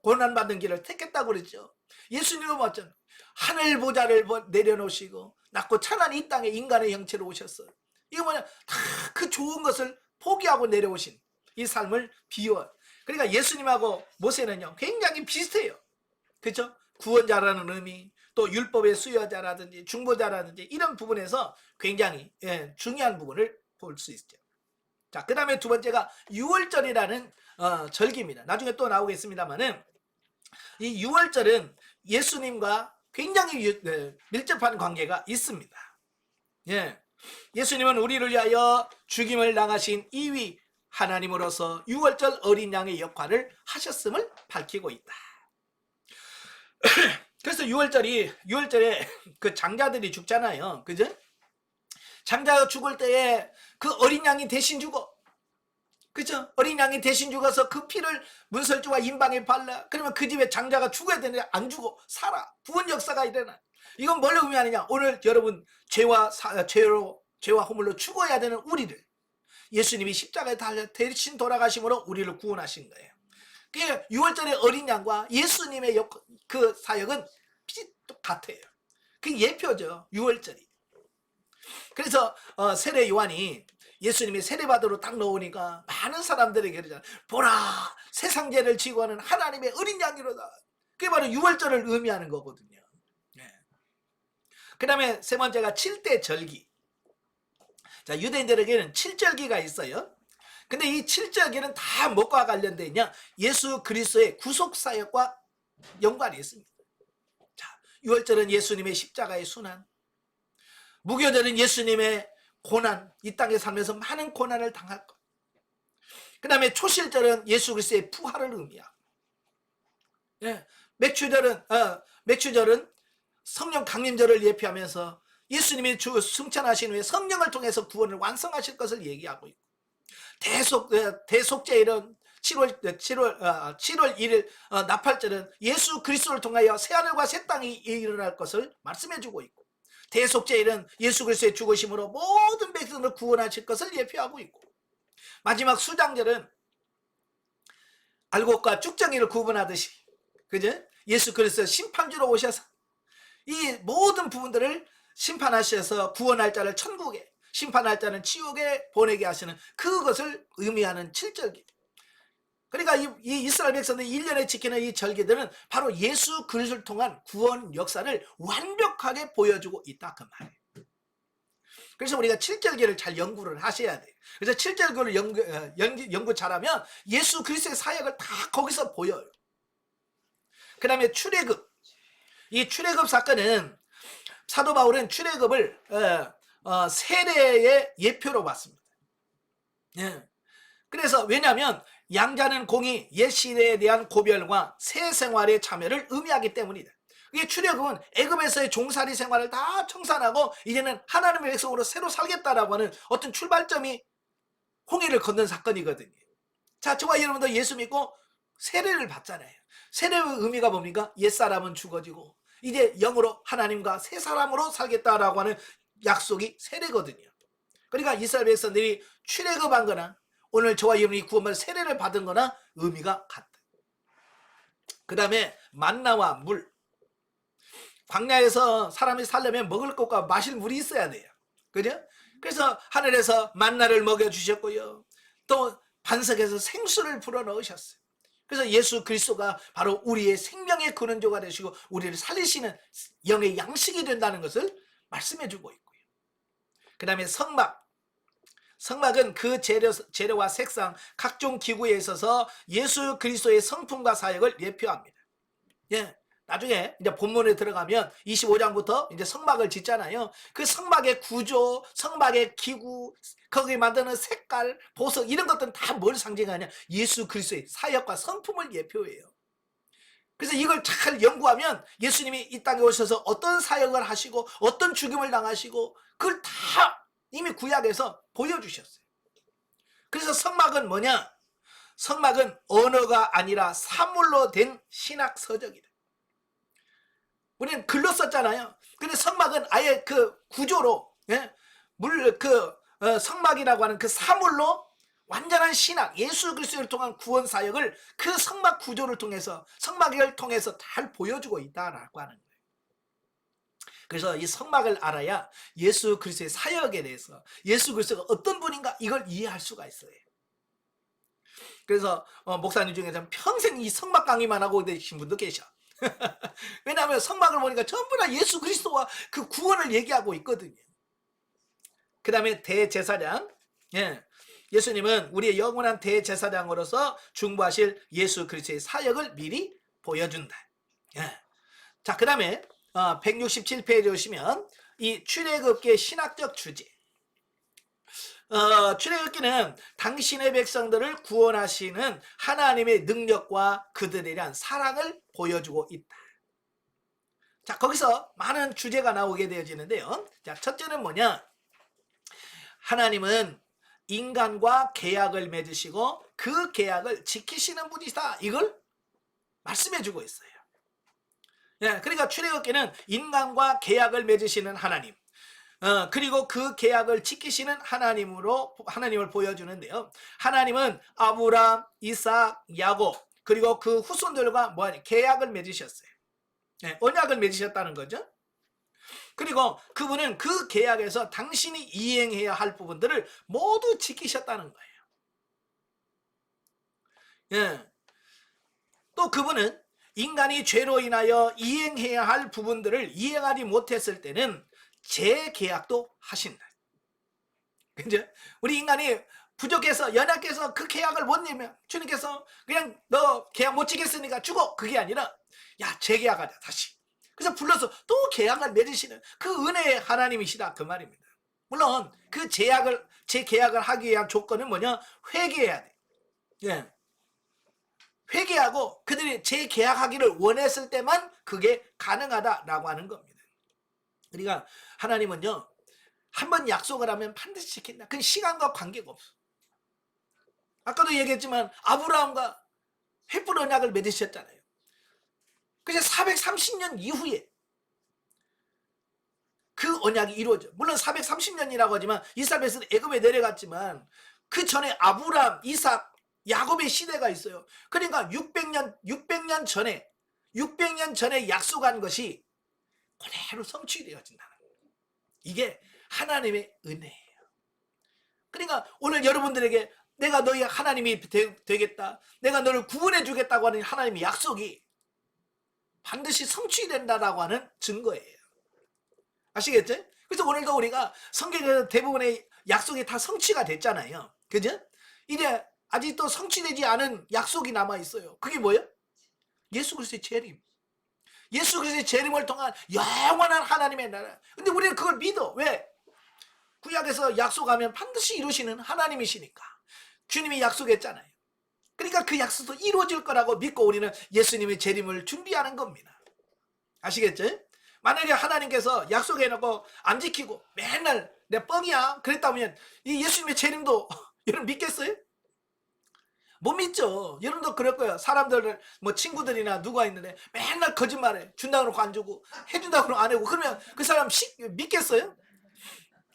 고난받는 길을 택했다고 그랬죠. 예수님은 맞잖아요. 하늘 보좌를 내려놓으시고 낮고 찬란 이 땅에 인간의 형체로 오셨어요. 이거 뭐냐, 다 그 좋은 것을 포기하고 내려오신 이 삶을 비유한. 그러니까 예수님하고 모세는요 굉장히 비슷해요. 그렇죠? 구원자라는 의미, 또 율법의 수여자라든지 중보자라든지 이런 부분에서 굉장히 중요한 부분을 볼 수 있죠. 자, 그 다음에 두 번째가 유월절이라는 절기입니다. 나중에 또 나오겠습니다만은 이 유월절은 예수님과 굉장히 밀접한 관계가 있습니다. 예. 예수님은 우리를 위하여 죽임을 당하신 이위 하나님으로서 유월절 어린 양의 역할을 하셨음을 밝히고 있다. 그래서 유월절에 그 장자들이 죽잖아요. 그죠? 장자가 죽을 때에 그 어린 양이 대신 죽어. 그죠? 어린 양이 대신 죽어서 그 피를 문설주와 인방에 발라. 그러면 그 집에 장자가 죽어야 되는데 안 죽어. 살아. 구원 역사가 일어나. 이건 뭘 의미하느냐? 오늘 여러분 죄와 허물로 죽어야 되는 우리를 예수님이 십자가에 달려 대신 돌아가심으로 우리를 구원하신 거예요. 그 유월절의 어린 양과 예수님의 그 사역은 똑같아요. 그 예표죠. 유월절이. 그래서 세례 요한이 예수님이 세례받으러 딱 나오니까 많은 사람들에게 그러잖아요. 보라, 세상 죄를 지고 하는 하나님의 어린 양이로다. 그게 바로 유월절을 의미하는 거거든요. 네. 그 다음에 세 번째가 7대 절기. 자, 유대인들에게는 7절기가 있어요. 근데 이 7절기는 다 뭐과 관련되어 있냐? 예수 그리스도의 구속사역과 연관이 있습니다. 자, 유월절은 예수님의 십자가의 순환, 무교절은 예수님의 고난, 이 땅에 살면서 많은 고난을 당할 것. 그 다음에 초실절은 예수 그리스도의 부활을 의미하고, 예, 맥추절은 성령 강림절을 예표하면서 예수님이 승천하신 후에 성령을 통해서 구원을 완성하실 것을 얘기하고 있고, 대속죄일은 7월 1일 나팔절은 예수 그리스도를 통하여 새하늘과 새 땅이 일어날 것을 말씀해주고 있고, 대속죄일은 예수 그리스도의 죽으심으로 모든 백성을 구원하실 것을 예표하고 있고, 마지막 수장절은 알곡과 쭉정이를 구분하듯이, 그죠? 예수 그리스도 심판주로 오셔서 이 모든 부분들을 심판하셔서 구원할 자를 천국에, 심판할 자는 지옥에 보내게 하시는 그것을 의미하는 7절기. 그러니까 이 이스라엘 백성들이 1년에 지키는 이 절기들은 바로 예수 그리스도를 통한 구원 역사를 완벽하게 보여주고 있다, 그 말이에요. 그래서 우리가 7절기를 잘 연구를 하셔야 돼요. 그래서 7절기를 연구 잘하면 예수 그리스도의 사역을 다 거기서 보여요. 그 다음에 출애굽. 이 출애굽 사건은 사도 바울은 출애굽을 세례의 예표로 봤습니다. 예. 그래서 왜냐하면 양자는 공이 옛 시대에 대한 고별과 새 생활의 참여를 의미하기 때문이다. 이게 출애굽은 애굽에서의 종살이 생활을 다 청산하고 이제는 하나님의 백성으로 새로 살겠다라고 하는 어떤 출발점이 홍해를 건넌 사건이거든요. 자, 저와 여러분도 예수 믿고 세례를 받잖아요. 세례의 의미가 뭡니까? 옛사람은 죽어지고 이제 영으로 하나님과 새 사람으로 살겠다라고 하는 약속이 세례거든요. 그러니까 이스라엘 백성들이 출애굽한 거나 오늘 저와 여러분이 구원받은 세례를 받은 거나 의미가 같다. 그 다음에 만나와 물. 광야에서 사람이 살려면 먹을 것과 마실 물이 있어야 돼요. 그죠? 그래서 하늘에서 만나를 먹여주셨고요. 또 반석에서 생수를 불어넣으셨어요. 그래서 예수 그리스도가 바로 우리의 생명의 근원조가 되시고 우리를 살리시는 영의 양식이 된다는 것을 말씀해주고 있고요. 그 다음에 성막. 성막은 그 재료와 색상, 각종 기구에 있어서 예수 그리스도의 성품과 사역을 예표합니다. 예. 나중에 이제 본문에 들어가면 25장부터 이제 성막을 짓잖아요. 그 성막의 구조, 성막의 기구, 거기에 만드는 색깔, 보석 이런 것들은 다 뭘 상징하냐? 예수 그리스도의 사역과 성품을 예표해요. 그래서 이걸 잘 연구하면 예수님이 이 땅에 오셔서 어떤 사역을 하시고 어떤 죽임을 당하시고 그걸 다 이미 구약에서 보여주셨어요. 그래서 성막은 뭐냐? 성막은 언어가 아니라 사물로 된 신학 서적이다. 우리는 글로 썼잖아요. 근데 성막은 아예 그 구조로 성막이라고 하는 그 사물로 완전한 신학, 예수 그리스도를 통한 구원 사역을 그 성막 구조를 통해서 성막을 통해서 잘 보여주고 있다라고 하는 거예요. 그래서 이 성막을 알아야 예수 그리스도의 사역에 대해서 예수 그리스도가 어떤 분인가 이걸 이해할 수가 있어요. 그래서 목사님 중에서는 평생 이 성막 강의만 하고 계신 분도 계셔. 왜냐하면 성막을 보니까 전부 다 예수 그리스도와 그 구원을 얘기하고 있거든요. 그 다음에 대제사장. 예수님은 우리의 영원한 대제사장으로서 중보하실 예수 그리스도의 사역을 미리 보여준다. 자, 그 다음에 167페이지에 오시면 이 출애굽기의 신학적 주제. 출애굽기는 당신의 백성들을 구원하시는 하나님의 능력과 그들에 대한 사랑을 보여주고 있다. 자, 거기서 많은 주제가 나오게 되어지는데요. 자, 첫째는 뭐냐? 하나님은 인간과 계약을 맺으시고 그 계약을 지키시는 분이다. 이걸 말씀해주고 있어요. 그러니까 출애굽기는 인간과 계약을 맺으시는 하나님, 그리고 그 계약을 지키시는 하나님을 보여주는데요. 하나님은 아브라함, 이삭, 야곱 그리고 그 후손들과 계약을 맺으셨어요. 언약을 맺으셨다는 거죠. 그리고 그분은 그 계약에서 당신이 이행해야 할 부분들을 모두 지키셨다는 거예요. 또 그분은 인간이 죄로 인하여 이행해야 할 부분들을 이행하지 못했을 때는 재계약도 하신다. 그죠? 우리 인간이 부족해서 연약해서 그 계약을 못 내면 주님께서 그냥 너 계약 못 지켰으니까 죽어. 그게 아니라 야, 재계약하자 다시. 그래서 불러서 또 계약을 맺으시는 그 은혜의 하나님이시다 그 말입니다. 물론 그 재계약을 하기 위한 조건은 뭐냐? 회개해야 돼. 회개하고 그들이 재계약하기를 원했을 때만 그게 가능하다라고 하는 겁니다. 그러니까 하나님은요, 한번 약속을 하면 반드시 지킨다. 그건 시간과 관계가 없어. 아까도 얘기했지만 아브라함과 횃불 언약을 맺으셨잖아요. 그래서 430년 이후에 그 언약이 이루어져. 물론 430년이라고 하지만 이스라엘에서는 애굽에 내려갔지만 그 전에 아브라함, 이삭, 야곱의 시대가 있어요. 그러니까 600년 전에 약속한 것이 그대로 성취되어진다는 거예요. 이게 하나님의 은혜예요. 그러니까 오늘 여러분들에게 내가 너희 하나님이 되겠다, 내가 너를 구원해 주겠다고 하는 하나님의 약속이 반드시 성취된다라고 하는 증거예요. 아시겠죠? 그래서 오늘도 우리가 성경에서 대부분의 약속이 다 성취가 됐잖아요. 그죠? 이제 아직도 성취되지 않은 약속이 남아 있어요. 그게 뭐예요? 예수 그리스도의 재림. 예수 그리스도의 재림을 통한 영원한 하나님의 나라. 근데 우리는 그걸 믿어. 왜? 구약에서 약속하면 반드시 이루시는 하나님이시니까. 주님이 약속했잖아요. 그러니까 그 약속도 이루어질 거라고 믿고 우리는 예수님의 재림을 준비하는 겁니다. 아시겠죠? 만약에 하나님께서 약속해놓고 안 지키고 맨날 내 뻥이야 그랬다면 이 예수님의 재림도 여러분 믿겠어요? 못 믿죠. 여러분도 그럴 거예요. 사람들 뭐 친구들이나 누가 있는데 맨날 거짓말해. 준다고 그러고 안 주고 해준다고 그러고 안 해고 그러면 그 사람 믿겠어요?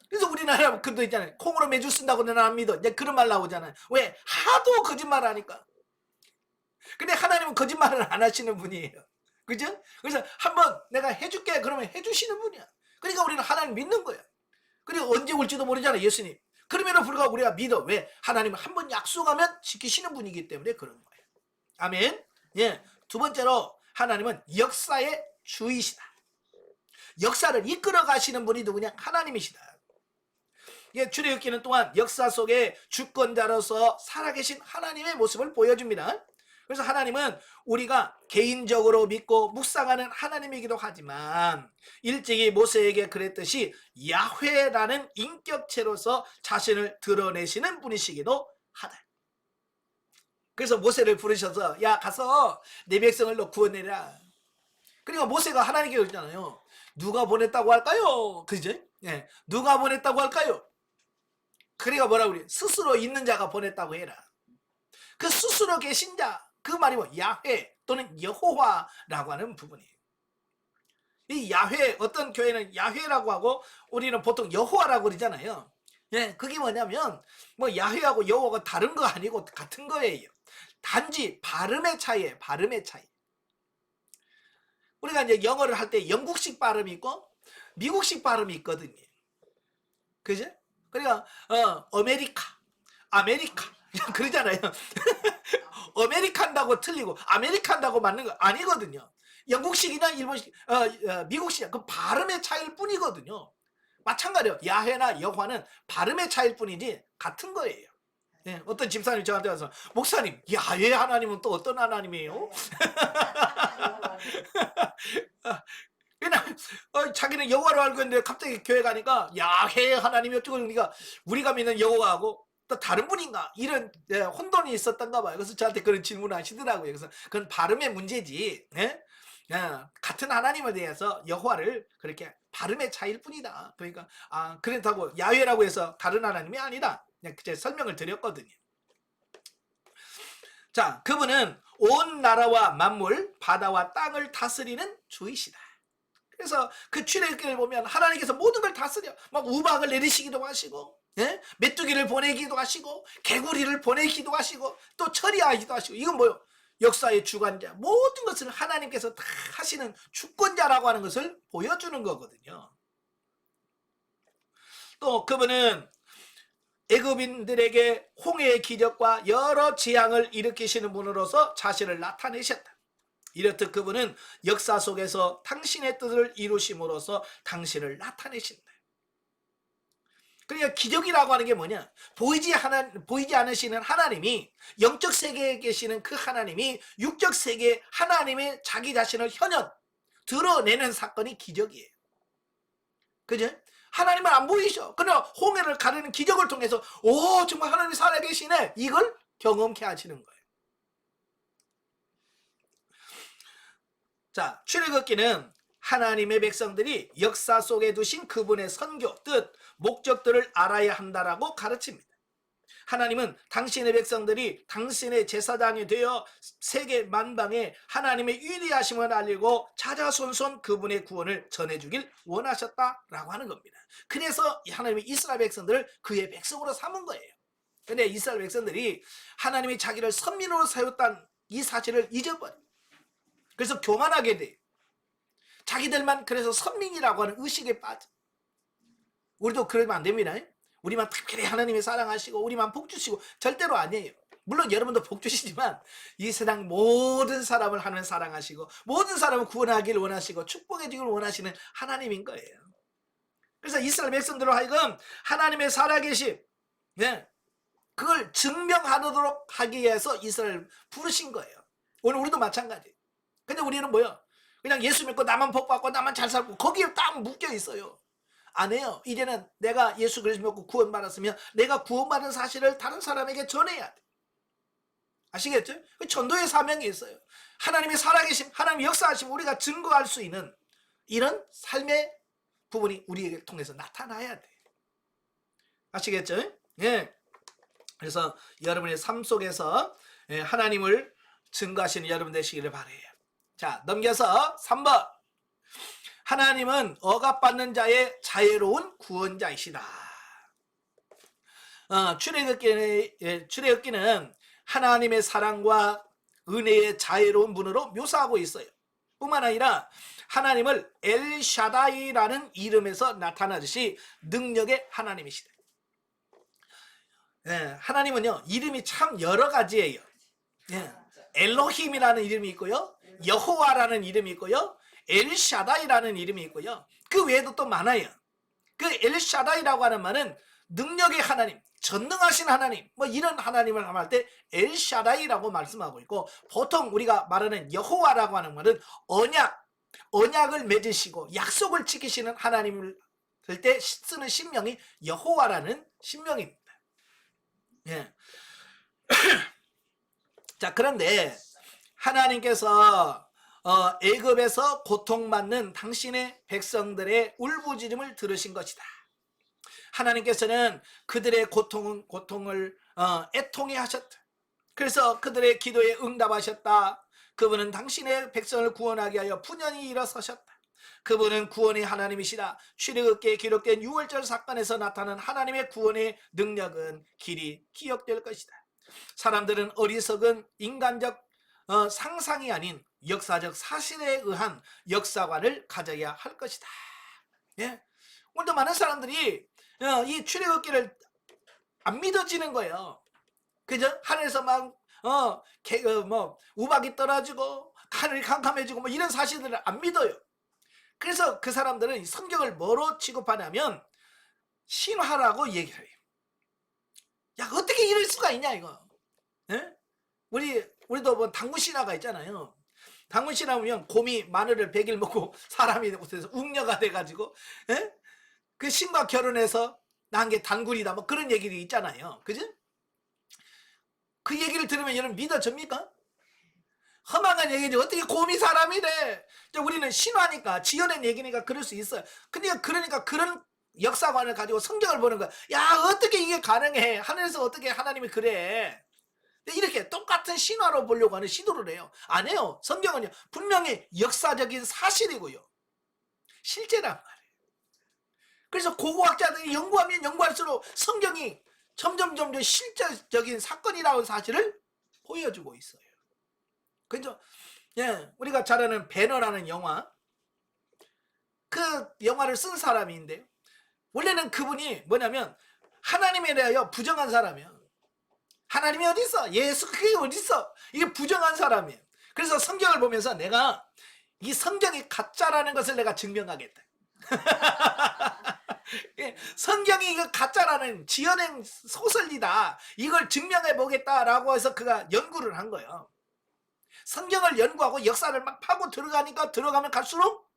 그래서 우리나라 그도 있잖아요. 콩으로 매주 쓴다고 내가 안 믿어. 이제 그런 말 나오잖아요. 왜? 하도 거짓말을 하니까. 근데 하나님은 거짓말을 안 하시는 분이에요. 그죠? 그래서 한번 내가 해줄게 그러면 해주시는 분이야. 그러니까 우리는 하나님 믿는 거야. 그리고 언제 올지도 모르잖아 예수님. 그럼에도 불구하고 우리가 믿어. 왜? 하나님은 한번 약속하면 지키시는 분이기 때문에 그런 거예요. 아멘. 예. 두 번째로 하나님은 역사의 주이시다. 역사를 이끌어 가시는 분이 누구냐? 하나님이시다. 예, 출애굽기는 또한 역사 속에 주권자로서 살아계신 하나님의 모습을 보여줍니다. 그래서 하나님은 우리가 개인적으로 믿고 묵상하는 하나님이기도 하지만 일찍이 모세에게 그랬듯이 야훼라는 인격체로서 자신을 드러내시는 분이시기도 하다. 그래서 모세를 부르셔서 야 가서 내 백성을 너 구원내라. 그러니까 모세가 하나님께 그러잖아요. 누가 보냈다고 할까요? 그죠? 예, 누가 보냈다고 할까요? 그러니까 뭐라고 그래? 스스로 있는 자가 보냈다고 해라. 그 스스로 계신 자, 그 말이 뭐 야훼 또는 여호와라고 하는 부분이에요. 이 야훼, 어떤 교회는 야훼라고 하고 우리는 보통 여호와라고 그러잖아요. 예, 그게 뭐냐면 뭐 야훼하고 여호와가 다른 거 아니고 같은 거예요. 단지 발음의 차이예요. 발음의 차이. 우리가 이제 영어를 할 때 영국식 발음이 있고 미국식 발음이 있거든요. 그죠? 그러니까 아메리카 그러잖아요. 아메리칸다고 틀리고 아메리칸다고 맞는 거 아니거든요. 영국식이나 일본식, 미국식 그 발음의 차이일 뿐이거든요. 마찬가지예요. 야훼나 여호와는 발음의 차이일 뿐이지 같은 거예요. 예, 어떤 집사님이 저한테 와서 목사님 야훼 하나님은 또 어떤 하나님이에요? 그냥 자기는 여호와로 알고 있는데 갑자기 교회 가니까 야훼 하나님이 어쩌고 그러니까 우리가 믿는 여호와하고 또 다른 분인가 이런 혼돈이 있었던가 봐요. 그래서 저한테 그런 질문을 하시더라고요. 그래서 그건 발음의 문제지. 예? 같은 하나님에 대해서 여호와를 그렇게 발음의 차이일 뿐이다. 그러니까 그렇다고 야훼라고 해서 다른 하나님이 아니다. 그냥 제가 설명을 드렸거든요. 자, 그분은 온 나라와 만물, 바다와 땅을 다스리는 주이시다. 그래서 그 출애굽기를 보면 하나님께서 모든 걸 다스려. 막 우박을 내리시기도 하시고, 예? 메뚜기를 보내기도 하시고, 개구리를 보내기도 하시고, 또 처리하기도 하시고. 이건 뭐요? 역사의 주관자. 모든 것을 하나님께서 다 하시는 주권자라고 하는 것을 보여주는 거거든요. 또 그분은 애굽인들에게 홍해의 기적과 여러 재앙을 일으키시는 분으로서 자신을 나타내셨다. 이렇듯 그분은 역사 속에서 당신의 뜻을 이루심으로써 당신을 나타내신다. 그러니까 기적이라고 하는 게 뭐냐? 보이지 않으시는 하나님이 영적 세계에 계시는 그 하나님이 육적 세계에 하나님의 자기 자신을 현현 드러내는 사건이 기적이에요. 그죠? 하나님은 안 보이셔. 그러나 홍해를 가르는 기적을 통해서 오 정말 하나님이 살아계시네. 이걸 경험케 하시는 거예요. 자, 출애굽기는 하나님의 백성들이 역사 속에 두신 그분의 선교, 뜻, 목적들을 알아야 한다라고 가르칩니다. 하나님은 당신의 백성들이 당신의 제사장이 되어 세계 만방에 하나님의 위대하심을 알리고 자자손손 그분의 구원을 전해주길 원하셨다라고 하는 겁니다. 그래서 하나님이 이스라엘 백성들을 그의 백성으로 삼은 거예요. 근데 이스라엘 백성들이 하나님이 자기를 선민으로 세웠다는 이 사실을 잊어버려요. 그래서 교만하게 돼요. 자기들만 그래서 선민이라고 하는 의식에 빠져. 우리도 그러면 안 됩니다. 우리만 특별히 하나님이 사랑하시고 우리만 복 주시고 절대로 아니에요. 물론 여러분도 복 주시지만 이 세상 모든 사람을 하나님 사랑하시고 모든 사람을 구원하기를 원하시고 축복해 주기를 원하시는 하나님인 거예요. 그래서 이스라엘 백성들로 하여금 하나님의 살아계심, 그걸 증명하도록 하기 위해서 이스라엘 부르신 거예요. 오늘 우리도 마찬가지. 근데 우리는 뭐요? 그냥 예수 믿고 나만 복 받고 나만 잘 살고 거기에 딱 묶여 있어요. 안 해요. 이제는 내가 예수 그리스도 믿고 구원받았으면 내가 구원받은 사실을 다른 사람에게 전해야 돼. 아시겠죠? 그 전도의 사명이 있어요. 하나님이 살아계심, 하나님이 역사하심 우리가 증거할 수 있는 이런 삶의 부분이 우리에게 통해서 나타나야 돼. 아시겠죠? 예. 그래서 여러분의 삶 속에서 하나님을 증거하시는 여러분 되시기를 바라요. 자, 넘겨서 3번. 하나님은 억압받는 자의 자애로운 구원자이시다. 출애굽기는 하나님의 사랑과 은혜의 자애로운 분으로 묘사하고 있어요. 뿐만 아니라 하나님을 엘샤다이라는 이름에서 나타나듯이 능력의 하나님이시다. 하나님은요 이름이 참 여러 가지예요. 엘로힘이라는 이름이 있고요, 여호와라는 이름이 있고요, 엘샤다이라는 이름이 있고요. 그 외에도 또 많아요. 그 엘샤다이라고 하는 말은 능력의 하나님, 전능하신 하나님, 뭐 이런 하나님을 할 때 엘샤다이라고 말씀하고 있고, 보통 우리가 말하는 여호와라고 하는 말은 언약을 맺으시고 약속을 지키시는 하나님을 할 때 쓰는 신명이 여호와라는 신명입니다. 예. 자, 그런데 하나님께서 애굽에서 고통받는 당신의 백성들의 울부짖음을 들으신 것이다. 하나님께서는 그들의 고통을 애통해 하셨다. 그래서 그들의 기도에 응답하셨다. 그분은 당신의 백성을 구원하게 하여 푸념히 일어서셨다. 그분은 구원의 하나님이시다. 출애굽기에 기록된 6월절 사건에서 나타난 하나님의 구원의 능력은 길이 기억될 것이다. 사람들은 어리석은 인간적 상상이 아닌 역사적 사실에 의한 역사관을 가져야 할 것이다. 예? 오늘도 많은 사람들이 이 출애굽기를 안 믿어지는 거예요. 그죠? 하늘에서 막 우박이 떨어지고 하늘이 캄캄해지고 뭐 이런 사실들을 안 믿어요. 그래서 그 사람들은 성경을 뭐로 취급하냐면 신화라고 얘기를 해요. 야, 어떻게 이럴 수가 있냐 이거. 예? 우리도 뭐 당군 신화가 있잖아요. 당군 신화 보면 곰이 마늘을 100일 먹고 사람이 돼서 웅녀가 돼가지고, 예? 그 신과 결혼해서 난 게 단군이다 뭐 그런 얘기들이 있잖아요. 그죠? 그 얘기를 들으면 여러분 믿어집니까? 허망한 얘기지. 어떻게 곰이 사람이 돼? 우리는 신화니까 지어낸 얘기니까 그럴 수 있어요. 근데 그러니까 그런 역사관을 가지고 성경을 보는 거야. 야, 어떻게 이게 가능해? 하늘에서 어떻게 하나님이 그래? 이렇게 똑같은 신화로 보려고 하는 시도를 해요. 안 해요. 성경은요 분명히 역사적인 사실이고요, 실제란 말이에요. 그래서 고고학자들이 연구하면 연구할수록 성경이 점점 실제적인 사건이라는 사실을 보여주고 있어요. 그죠? 예, 우리가 잘 아는 배너라는 영화, 그 영화를 쓴 사람인데 원래는 그분이 뭐냐면 하나님에 대하여 부정한 사람이에요. 하나님이 어디 있어? 예수 그게 어디 있어? 이게 부정한 사람이에요. 그래서 성경을 보면서 내가 이 성경이 가짜라는 것을 내가 증명하겠다. 성경이 이거 가짜라는 지어낸 소설이다, 이걸 증명해 보겠다라고 해서 그가 연구를 한 거예요. 성경을 연구하고 역사를 막 파고 들어가면 갈수록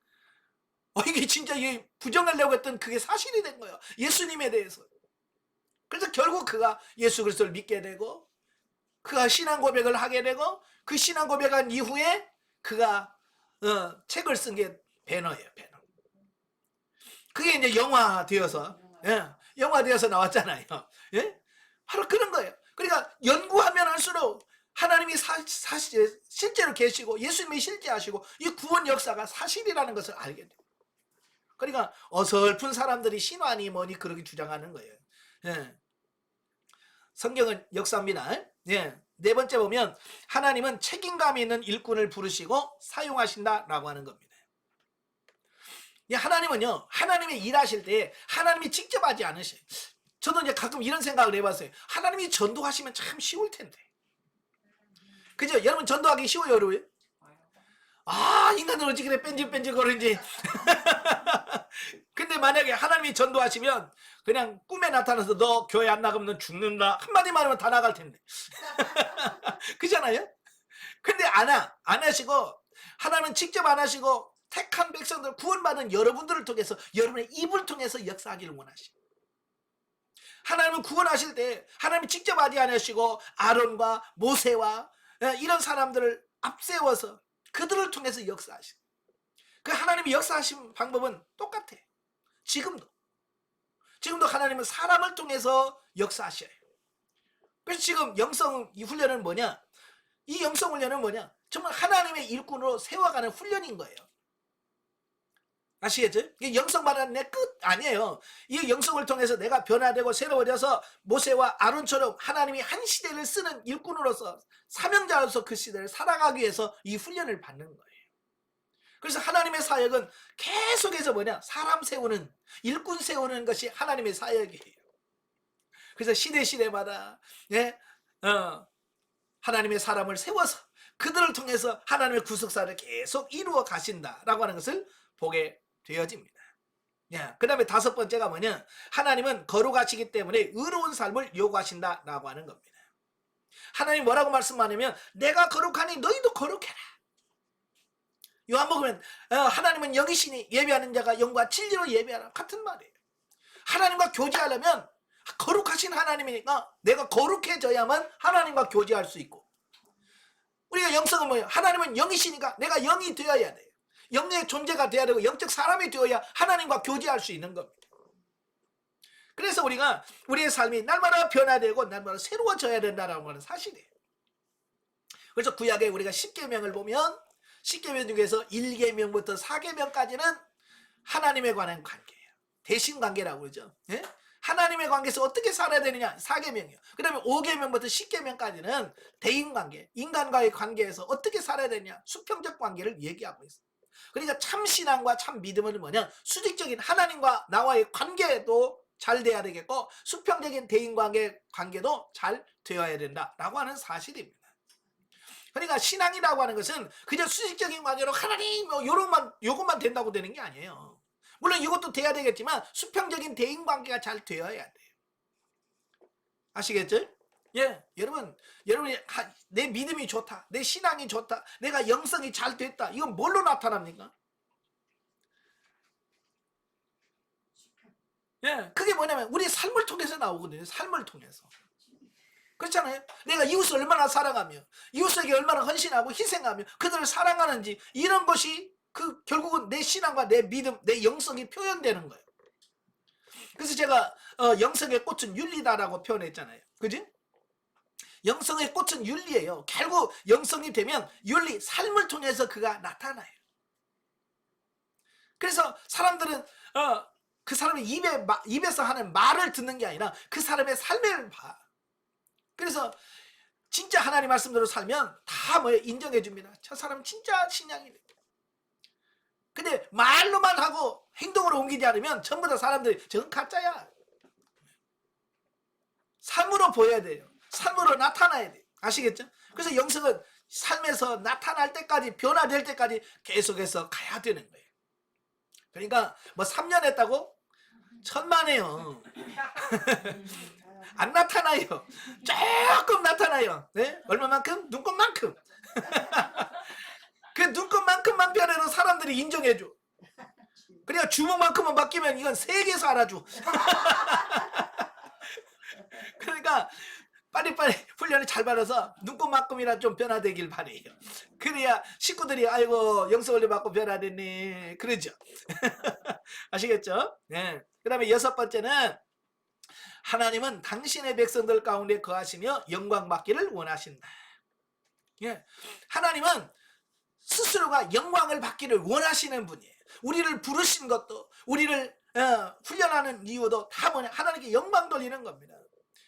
이게 진짜 부정하려고 했던 그게 사실이 된 거예요, 예수님에 대해서. 그래서 결국 그가 예수 그리스도를 믿게 되고 그가 신앙 고백을 하게 되고 그 신앙 고백한 이후에 그가 책을 쓴 게 배너예요. 배너. 그게 이제 영화 되어서 나왔잖아요. 예? 바로 그런 거예요. 그러니까 연구하면 할수록 하나님이 실제로 계시고 예수님이 실제하시고 이 구원 역사가 사실이라는 것을 알게 돼요. 그러니까 어설픈 사람들이 신화니 뭐니 그렇게 주장하는 거예요. 예. 성경은 역사입니다. 예. 네 번째 보면 하나님은 책임감 있는 일꾼을 부르시고 사용하신다라고 하는 겁니다. 예, 하나님은요, 하나님이 일하실 때 하나님이 직접 하지 않으셔요. 저도 이제 가끔 이런 생각을 해봤어요. 하나님이 전도하시면 참 쉬울 텐데. 그죠? 여러분 전도하기 쉬워요, 여러분? 인간들 어찌 그래 뺀질뺀질 거리는지. 근데 만약에 하나님이 전도하시면 그냥 꿈에 나타나서 너 교회 안 나가면 넌 죽는다 한마디만 하면 다 나갈 텐데. 그잖아요? 근데 안 하시고 하나님은 직접 안 하시고 택한 백성들, 구원받은 여러분들을 통해서, 여러분의 입을 통해서 역사하기를 원하시고, 하나님은 구원하실 때 하나님이 직접 하지 않으시고 아론과 모세와 이런 사람들을 앞세워서 그들을 통해서 역사하시고, 그 하나님이 역사하신 방법은 똑같아. 지금도 하나님은 사람을 통해서 역사하셔요. 그래서 지금 영성 훈련은 뭐냐? 이 영성 훈련은 뭐냐? 정말 하나님의 일꾼으로 세워가는 훈련인 거예요. 아시겠죠? 이게 영성 말하는 내 끝 아니에요. 이 영성을 통해서 내가 변화되고 새로워져서 모세와 아론처럼 하나님이 한 시대를 쓰는 일꾼으로서, 사명자로서 그 시대를 살아가기 위해서 이 훈련을 받는 거예요. 그래서 하나님의 사역은 계속해서 뭐냐? 사람 세우는, 일꾼 세우는 것이 하나님의 사역이에요. 그래서 시대마다 하나님의 사람을 세워서 그들을 통해서 하나님의 구속사를 계속 이루어 가신다라고 하는 것을 보게 되어집니다. 그 다음에 다섯 번째가 뭐냐? 하나님은 거룩하시기 때문에 의로운 삶을 요구하신다라고 하는 겁니다. 하나님 뭐라고 말씀하냐면 내가 거룩하니 너희도 거룩해라. 요한복음은 하나님은 영이시니 예배하는 자가 영과 진리로 예배하라 같은 말이에요. 하나님과 교제하려면 거룩하신 하나님이니까 내가 거룩해져야만 하나님과 교제할 수 있고, 우리가 영성은 뭐예요? 하나님은 영이시니까 내가 영이 되어야 돼요. 영의 존재가 되어야 되고 영적 사람이 되어야 하나님과 교제할 수 있는 겁니다. 그래서 우리가 우리의 삶이 날마다 변화되고 날마다 새로워져야 된다는 것은 사실이에요. 그래서 구약에 우리가 10계명을 보면 10계명 중에서 1계명부터 4계명까지는 하나님에 관한 관계예요. 대신관계라고 그러죠. 예? 하나님의 관계에서 어떻게 살아야 되느냐, 4계명이요. 그 다음에 5계명부터 10계명까지는 대인관계, 인간과의 관계에서 어떻게 살아야 되느냐, 수평적 관계를 얘기하고 있어요. 그러니까 참 신앙과 참 믿음은 뭐냐, 수직적인 하나님과 나와의 관계도 잘 돼야 되겠고 수평적인 대인관계도 잘 되어야 된다라고 하는 사실입니다. 그러니까 신앙이라고 하는 것은 그저 수직적인 관계로 하나님 요것만 된다고 되는 게 아니에요. 물론 이것도 돼야 되겠지만 수평적인 대인관계가 잘 되어야 돼요. 아시겠죠? 예, 여러분이 내 믿음이 좋다, 내 신앙이 좋다, 내가 영성이 잘 됐다, 이건 뭘로 나타납니까? 예, 그게 뭐냐면 우리 삶을 통해서 나오거든요. 삶을 통해서. 그렇잖아요. 내가 이웃을 얼마나 사랑하며 이웃에게 얼마나 헌신하고 희생하며 그들을 사랑하는지, 이런 것이 결국은 내 신앙과 내 믿음, 내 영성이 표현되는 거예요. 그래서 제가 영성의 꽃은 윤리다라고 표현했잖아요. 그지? 영성의 꽃은 윤리예요. 결국 영성이 되면 윤리, 삶을 통해서 그가 나타나요. 그래서 사람들은 그 사람의 입에서 하는 말을 듣는 게 아니라 그 사람의 삶을 봐. 그래서 진짜 하나님 말씀대로 살면 다 인정해 줍니다. 저 사람은 진짜 신앙이네. 근데 말로만 하고 행동으로 옮기지 않으면 전부 다 사람들이 저건 가짜야. 삶으로 보여야 돼요. 삶으로 나타나야 돼요. 아시겠죠? 그래서 영성은 삶에서 나타날 때까지, 변화될 때까지 계속해서 가야 되는 거예요. 그러니까 3년 했다고 천만에요. 안 나타나요. 조금 나타나요. 네? 얼마만큼? 눈곱만큼. 그 눈곱만큼만 변해도 사람들이 인정해줘. 그러니까 주먹만큼만 바뀌면 이건 세계에서 알아줘. 그러니까 빨리빨리 훈련을 잘 받아서 눈곱만큼이나 좀 변화되길 바래요. 그래야 식구들이 아이고 영성을 받고 변화됐네 그러죠. 아시겠죠? 네. 그 다음에 6번째는 하나님은 당신의 백성들 가운데 거하시며 영광 받기를 원하신다. 예. 하나님은 스스로가 영광을 받기를 원하시는 분이에요. 우리를 부르신 것도, 우리를 훈련하는 이유도 다 뭐냐, 하나님께 영광 돌리는 겁니다.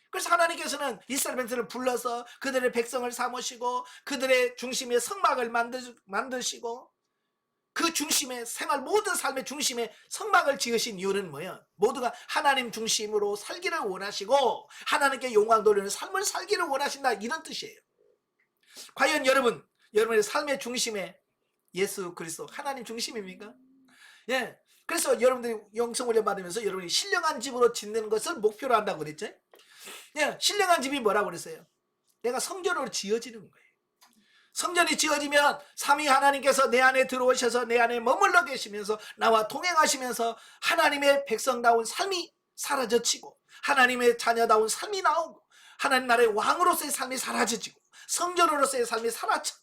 그래서 하나님께서는 이스라엘 백성을 불러서 그들의 백성을 삼으시고 그들의 중심에 성막을 만드시고 그 중심에, 생활 모든 삶의 중심에 성막을 지으신 이유는 뭐예요? 모두가 하나님 중심으로 살기를 원하시고 하나님께 영광 돌리는 삶을 살기를 원하신다, 이런 뜻이에요. 과연 여러분의 삶의 중심에 예수 그리스도 하나님 중심입니까? 예. 그래서 여러분들이 영성훈련 받으면서 여러분이 신령한 집으로 짓는 것을 목표로 한다고 그랬죠? 예. 신령한 집이 뭐라고 그랬어요? 내가 성전으로 지어지는 거예요. 성전이 지어지면 삼위 하나님께서 내 안에 들어오셔서 내 안에 머물러 계시면서 나와 동행하시면서 하나님의 백성다운 삶이 사라져지고 하나님의 자녀다운 삶이 나오고 하나님 나라의 왕으로서의 삶이 사라져지고 성전으로서의 삶이 사라져.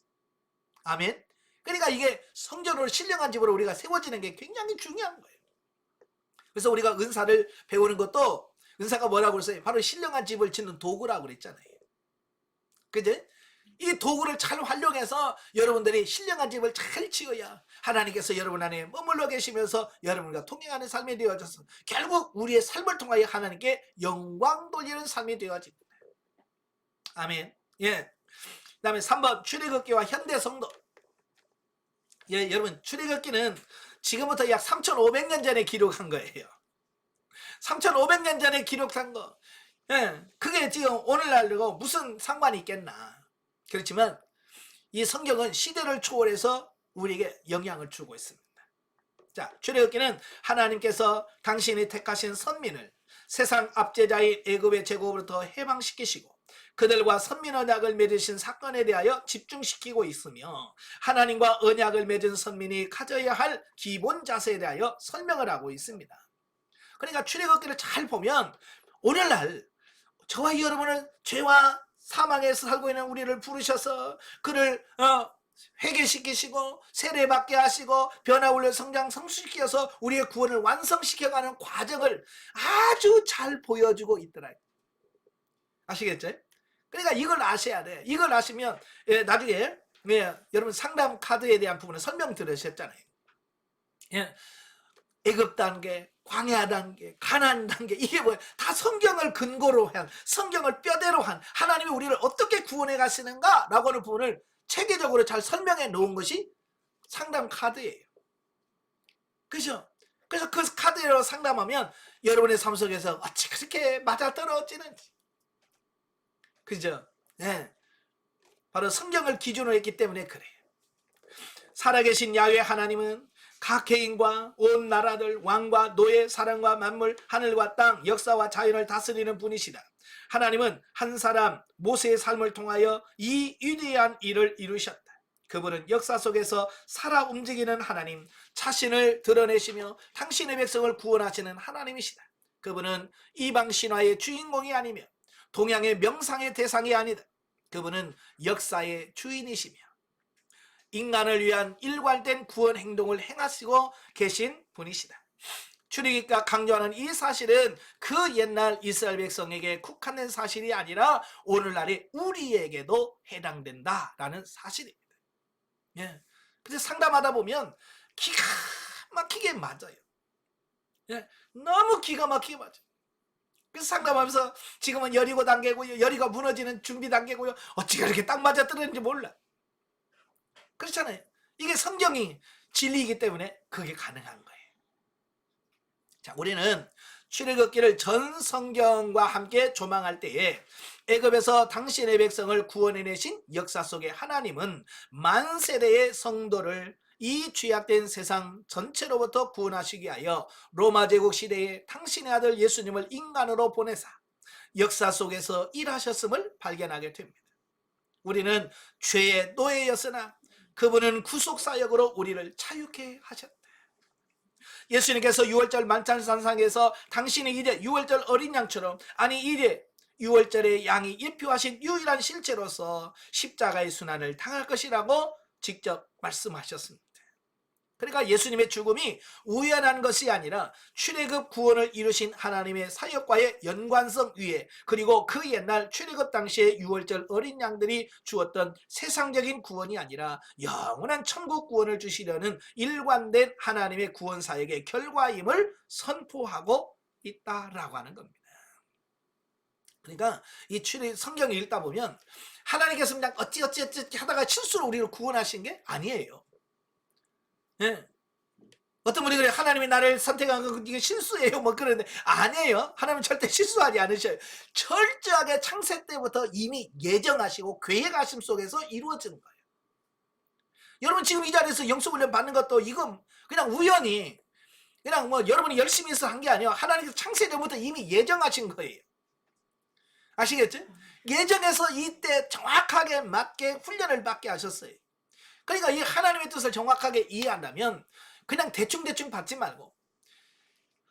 아멘. 그러니까 이게 성전으로 신령한 집으로 우리가 세워지는 게 굉장히 중요한 거예요. 그래서 우리가 은사를 배우는 것도 은사가 뭐라고 그랬어요? 바로 신령한 집을 짓는 도구라고 그랬잖아요. 그죠? 이 도구를 잘 활용해서 여러분들이 신령한 집을 잘 지어야 하나님께서 여러분 안에 머물러 계시면서 여러분과 동행하는 삶이 되어져서 결국 우리의 삶을 통하여 하나님께 영광 돌리는 삶이 되어집니다. 아멘. 예. 그 다음에 3번 출애굽기와 현대 성도. 예, 여러분 출애굽기는 지금부터 약 3,500년 전에 기록한 거예요. 3,500년 전에 기록한 거. 예, 그게 지금 오늘날하고 무슨 상관이 있겠나. 그렇지만 이 성경은 시대를 초월해서 우리에게 영향을 주고 있습니다. 자, 출애굽기는 하나님께서 당신이 택하신 선민을 세상 압제자인 애굽의 제국으로부터 해방시키시고 그들과 선민 언약을 맺으신 사건에 대하여 집중시키고 있으며 하나님과 언약을 맺은 선민이 가져야 할 기본 자세에 대하여 설명을 하고 있습니다. 그러니까 출애굽기를 잘 보면 오늘날 저와 여러분은 죄와 사망에서 살고 있는 우리를 부르셔서 그를 회개시키시고 세례받게 하시고 변화올려 성장 성숙시켜서 우리의 구원을 완성시켜가는 과정을 아주 잘 보여주고 있더라. 아시겠죠? 그러니까 이걸 아셔야 돼. 이걸 아시면 나중에 여러분 상담 카드에 대한 부분은 설명 들으셨잖아요. 예. 애굽 단계, 광야 단계, 가나안 단계, 이게 뭐예요? 다 성경을 근거로 한, 성경을 뼈대로 한 하나님이 우리를 어떻게 구원해 가시는가 라고 하는 부분을 체계적으로 잘 설명해 놓은 것이 상담 카드예요. 그죠? 그래서 그 카드로 상담하면 여러분의 삶 속에서 어찌 그렇게 맞아떨어지는지, 그죠? 네. 바로 성경을 기준으로 했기 때문에 그래요. 살아계신 야훼 하나님은 각 개인과 온 나라들, 왕과 노예, 사람과 만물, 하늘과 땅, 역사와 자연을 다스리는 분이시다. 하나님은 한 사람 모세의 삶을 통하여 이 위대한 일을 이루셨다. 그분은 역사 속에서 살아 움직이는 하나님, 자신을 드러내시며 당신의 백성을 구원하시는 하나님이시다. 그분은 이방 신화의 주인공이 아니며 동양의 명상의 대상이 아니다. 그분은 역사의 주인이시며 인간을 위한 일관된 구원 행동을 행하시고 계신 분이시다. 출애굽기가 강조하는 이 사실은 그 옛날 이스라엘 백성에게 국한된 사실이 아니라 오늘날의 우리에게도 해당된다라는 사실입니다. 예. 그래서 상담하다 보면 기가 막히게 맞아요. 예. 너무 기가 막히게 맞아요. 그래서 상담하면서 지금은 여리고 단계고요. 여리가 무너지는 준비 단계고요. 어찌 그렇게 딱 맞아 떨어지는지 몰라. 그렇잖아요. 이게 성경이 진리이기 때문에 그게 가능한 거예요. 자, 우리는 출애굽기를 전 성경과 함께 조망할 때에 애굽에서 당신의 백성을 구원해내신 역사 속의 하나님은 만세대의 성도를 이 죄악된 세상 전체로부터 구원하시기 위하여 로마 제국 시대에 당신의 아들 예수님을 인간으로 보내사 역사 속에서 일하셨음을 발견하게 됩니다. 우리는 죄의 노예였으나 그분은 구속사역으로 우리를 자유케 하셨다. 예수님께서 6월절 만찬산상에서 당신이 이제 6월절 어린 양처럼, 아니 이제 6월절의 양이 예표하신 유일한 실체로서 십자가의 순환을 당할 것이라고 직접 말씀하셨습니다. 그러니까 예수님의 죽음이 우연한 것이 아니라 출애굽 구원을 이루신 하나님의 사역과의 연관성 위에, 그리고 그 옛날 출애굽 당시에 6월절 어린 양들이 주었던 세상적인 구원이 아니라 영원한 천국 구원을 주시려는 일관된 하나님의 구원 사역의 결과임을 선포하고 있다라고 하는 겁니다. 그러니까 이 성경을 읽다 보면 하나님께서 그냥 어찌 하다가 실수로 우리를 구원하신 게 아니에요. 예. 어떤 분이 그래, 하나님이 나를 선택한 건 이게 실수예요 뭐 그러는데, 아니에요. 하나님은 절대 실수하지 않으셔요. 철저하게 창세 때부터 이미 예정하시고 계획하심 속에서 이루어지는 거예요. 여러분 지금 이 자리에서 영성훈련 받는 것도 이건 그냥 우연히, 그냥 뭐 여러분이 열심히 해서 한 게 아니에요. 하나님께서 창세 때부터 이미 예정하신 거예요. 아시겠죠? 예정해서 이때 정확하게 맞게 훈련을 받게 하셨어요. 그러니까 이 하나님의 뜻을 정확하게 이해한다면 그냥 대충대충 받지 말고,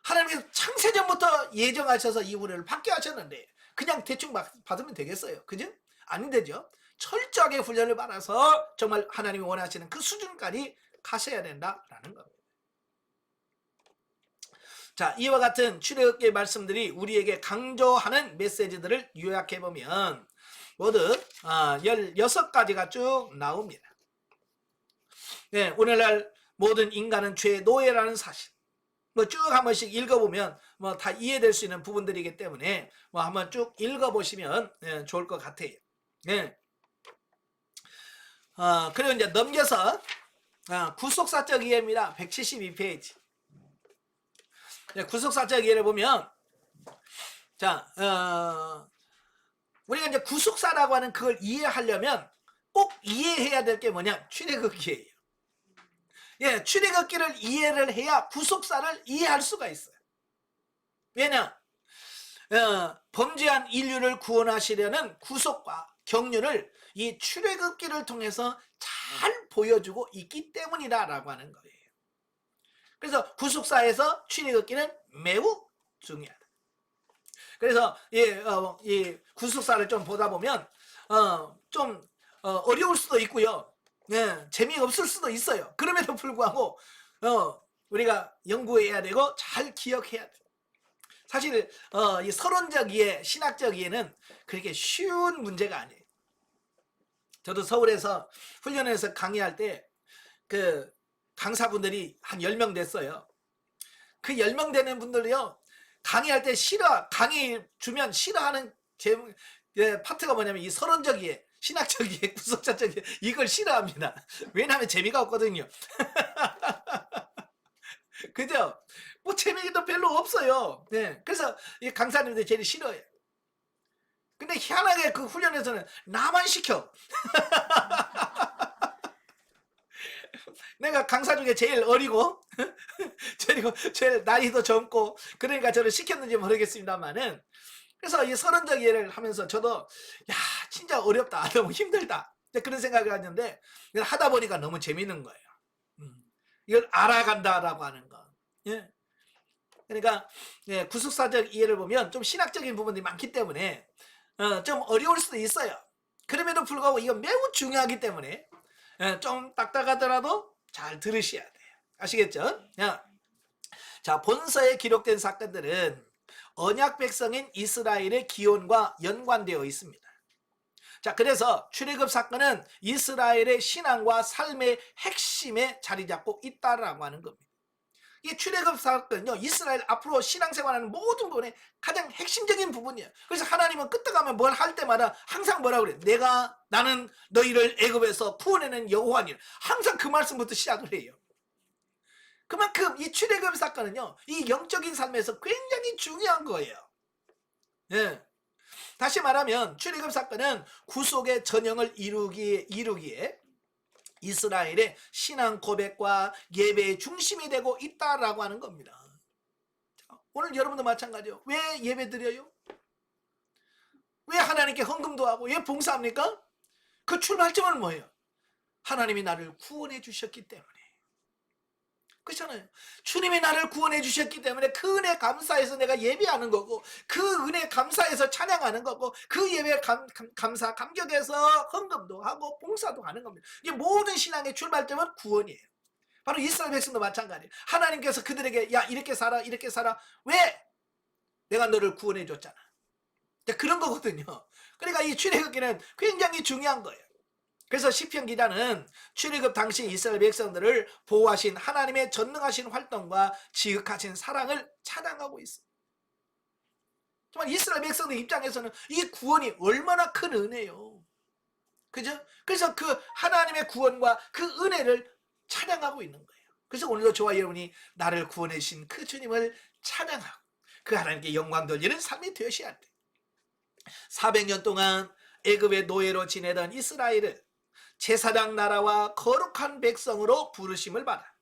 하나님께서 창세전부터 예정하셔서 이 훈련을 받게 하셨는데 그냥 대충 받으면 되겠어요? 그죠? 아닌데죠. 철저하게 훈련을 받아서 정말 하나님이 원하시는 그 수준까지 가셔야 된다라는 겁니다. 자, 이와 같은 출애굽기의 말씀들이 우리에게 강조하는 메시지들을 요약해보면 모두 16가지가 쭉 나옵니다. 네, 오늘날 모든 인간은 죄의 노예라는 사실, 쭉 한 번씩 읽어보면 다 이해될 수 있는 부분들이기 때문에 한번 쭉 읽어보시면 좋을 것 같아요. 네. 그리고 이제 넘겨서 구속사적 이해입니다. 172페이지. 구속사적 이해를 보면, 자, 우리가 이제 구속사라고 하는 그걸 이해하려면 꼭 이해해야 될 게 뭐냐? 출애굽기예요. 예, 출애굽기를 이해를 해야 구속사를 이해할 수가 있어요. 왜냐? 범죄한 인류를 구원하시려는 구속과 경륜을 이 출애굽기를 통해서 잘 보여주고 있기 때문이다라고 하는 거예요. 그래서 구속사에서 출애굽기는 매우 중요하다. 그래서 이 구속사를 좀 보다 보면 좀 어려울 수도 있고요. 재미없을 수도 있어요. 그럼에도 불구하고 우리가 연구해야 되고 잘 기억해야 돼요. 사실 이 서론적 이해, 신학적 이해는 그렇게 쉬운 문제가 아니에요. 저도 서울에서 훈련해서 강의할 때 그 강사분들이 한 10명 됐어요. 그 10명 되는 분들이요, 강의할 때 강의 주면 싫어하는 파트가 뭐냐면 이 서론적 이해, 신학적 이해, 구속사적 이해, 이걸 싫어합니다. 왜냐하면 재미가 없거든요. 그죠? 뭐 재미도 별로 없어요. 네. 그래서 이 강사님들이 제일 싫어해요. 근데 희한하게 그 훈련에서는 나만 시켜. 내가 강사 중에 제일 어리고 제일 나이도 젊고 그러니까 저를 시켰는지 모르겠습니다만은, 그래서 이 서론적 이해를 하면서 저도 야 진짜 어렵다, 너무 힘들다, 그런 생각을 했는데 하다 보니까 너무 재밌는 거예요. 이걸 알아간다라고 하는 거. 예. 그러니까 구속사적 이해를 보면 좀 신학적인 부분이 많기 때문에 좀 어려울 수도 있어요. 그럼에도 불구하고 이건 매우 중요하기 때문에 좀 딱딱하더라도 잘 들으셔야 돼요. 아시겠죠? 자, 본서에 기록된 사건들은 언약 백성인 이스라엘의 기원과 연관되어 있습니다. 자, 그래서 출애굽 사건은 이스라엘의 신앙과 삶의 핵심에 자리 잡고 있다라고 하는 겁니다. 이 출애굽 사건은요, 이스라엘 앞으로 신앙생활하는 모든 부분의 가장 핵심적인 부분이에요. 그래서 하나님은 끄떡하면 뭘 할 때마다 항상 뭐라 그래요? 나는 너희를 애굽에서 구원해낸 여호와니라. 항상 그 말씀부터 시작을 해요. 그만큼 이 출애굽 사건은요, 이 영적인 삶에서 굉장히 중요한 거예요. 예. 다시 말하면 출애굽 사건은 구속의 전형을 이루기에 이스라엘의 신앙 고백과 예배의 중심이 되고 있다라고 하는 겁니다. 오늘 여러분도 마찬가지요. 왜 예배 드려요? 왜 하나님께 헌금도 하고 왜 봉사합니까? 그 출발점은 뭐예요? 하나님이 나를 구원해 주셨기 때문에. 그렇잖아요. 주님이 나를 구원해 주셨기 때문에 그 은혜 감사해서 내가 예배하는 거고, 그 은혜 감사해서 찬양하는 거고, 그 예배 감사 감격해서 헌금도 하고 봉사도 하는 겁니다. 이 모든 신앙의 출발점은 구원이에요. 바로 이스라엘 백성도 마찬가지예요. 하나님께서 그들에게 야 이렇게 살아 이렇게 살아. 왜? 내가 너를 구원해 줬잖아. 그런 거거든요. 그러니까 이 출애굽기는 굉장히 중요한 거예요. 그래서 시편 기자는 출애굽 당시 이스라엘 백성들을 보호하신 하나님의 전능하신 활동과 지극하신 사랑을 찬양하고 있습니다. 정말 이스라엘 백성들 입장에서는 이 구원이 얼마나 큰 은혜요. 그죠? 그래서 그 하나님의 구원과 그 은혜를 찬양하고 있는 거예요. 그래서 오늘도 저와 여러분이 나를 구원해 주신 그 주님을 찬양하고 그 하나님께 영광 돌리는 삶이 되셔야 돼. 400년 동안 애굽의 노예로 지내던 이스라엘을 제사장 나라와 거룩한 백성으로 부르심을 받아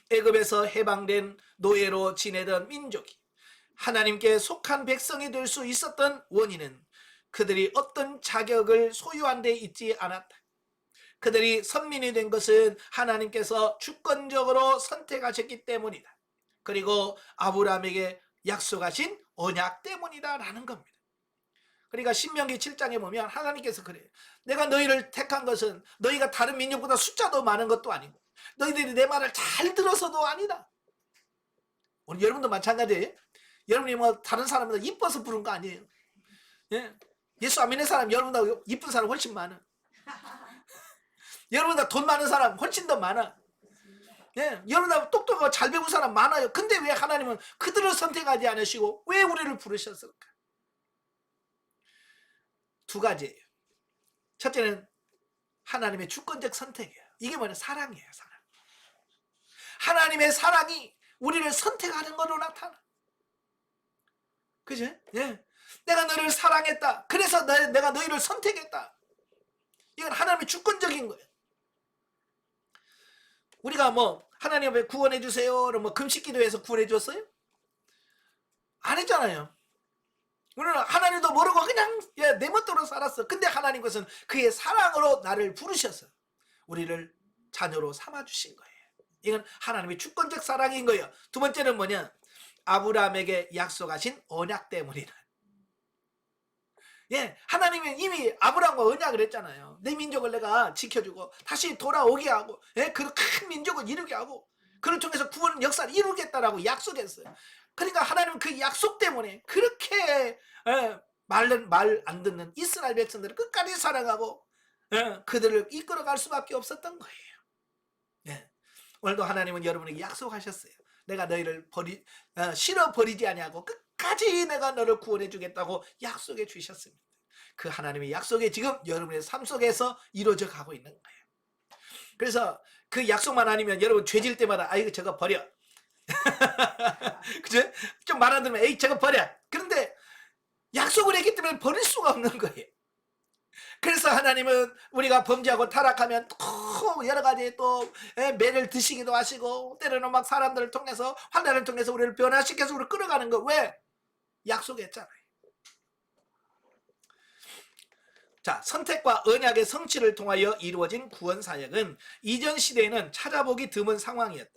애굽에서 해방된 노예로 지내던 민족이 하나님께 속한 백성이 될 수 있었던 원인은 그들이 어떤 자격을 소유한 데 있지 않았다. 그들이 선민이 된 것은 하나님께서 주권적으로 선택하셨기 때문이다. 그리고 아브라함에게 약속하신 언약 때문이다라는 겁니다. 그러니까 신명기 7장에 보면 하나님께서 그래요. 내가 너희를 택한 것은 너희가 다른 민족보다 숫자도 많은 것도 아니고 너희들이 내 말을 잘 들어서도 아니다. 오늘 여러분도 마찬가지예요. 여러분이 뭐 다른 사람보다 이뻐서 부른 거 아니에요. 예? 예수 안 믿는 사람 여러분보다 이쁜 사람 훨씬 많아. 여러분보다 돈 많은 사람 훨씬 더 많아. 예? 여러분보다 똑똑하고 잘 배운 사람 많아요. 근데 왜 하나님은 그들을 선택하지 않으시고 왜 우리를 부르셨을까? 두 가지예요. 첫째는 하나님의 주권적 선택이에요. 이게 뭐냐? 사랑이에요. 사랑. 하나님의 사랑이 우리를 선택하는 걸로 나타나. 그죠? 예. 내가 너를 사랑했다. 그래서 내가 너희를 선택했다. 이건 하나님의 주권적인 거예요. 우리가 뭐 하나님 앞에 구원해 주세요. 뭐 금식 기도해서 구원해 줬어요? 안 했잖아요. 우리는 하나님도 모르고 그냥 내 멋대로 살았어. 근데 하나님께서는 그의 사랑으로 나를 부르셔서 우리를 자녀로 삼아주신 거예요. 이건 하나님의 주권적 사랑인 거예요. 두 번째는 뭐냐? 아브라함에게 약속하신 언약 때문이다. 예, 하나님은 이미 아브라함과 언약을 했잖아요. 내 민족을 내가 지켜주고 다시 돌아오게 하고, 예, 그 큰 민족을 이루게 하고, 그를 통해서 구원 역사를 이루겠다라고 약속했어요. 그러니까 하나님은 그 약속 때문에 그렇게 말 안 듣는 이스라엘 백성들을 끝까지 사랑하고 그들을 이끌어갈 수밖에 없었던 거예요. 예. 오늘도 하나님은 여러분에게 약속하셨어요. 내가 너희를 싫어 버리지 아니하고 끝까지 내가 너를 구원해 주겠다고 약속해 주셨습니다. 그 하나님의 약속이 지금 여러분의 삶 속에서 이루어져 가고 있는 거예요. 그래서 그 약속만 아니면 여러분 죄질 때마다 아이고 저거 버려. 그죠? 좀 말 안 들으면 에이 저거 버려. 그런데 약속을 했기 때문에 버릴 수가 없는 거예요. 그래서 하나님은 우리가 범죄하고 타락하면 또 여러 가지 또 매를 드시기도 하시고 때로는 막 사람들을 통해서 환난을 통해서 우리를 변화시켜서 우리를 끌어가는 거. 왜? 약속했잖아요. 자, 선택과 언약의 성취를 통하여 이루어진 구원 사역은 이전 시대에는 찾아보기 드문 상황이었다.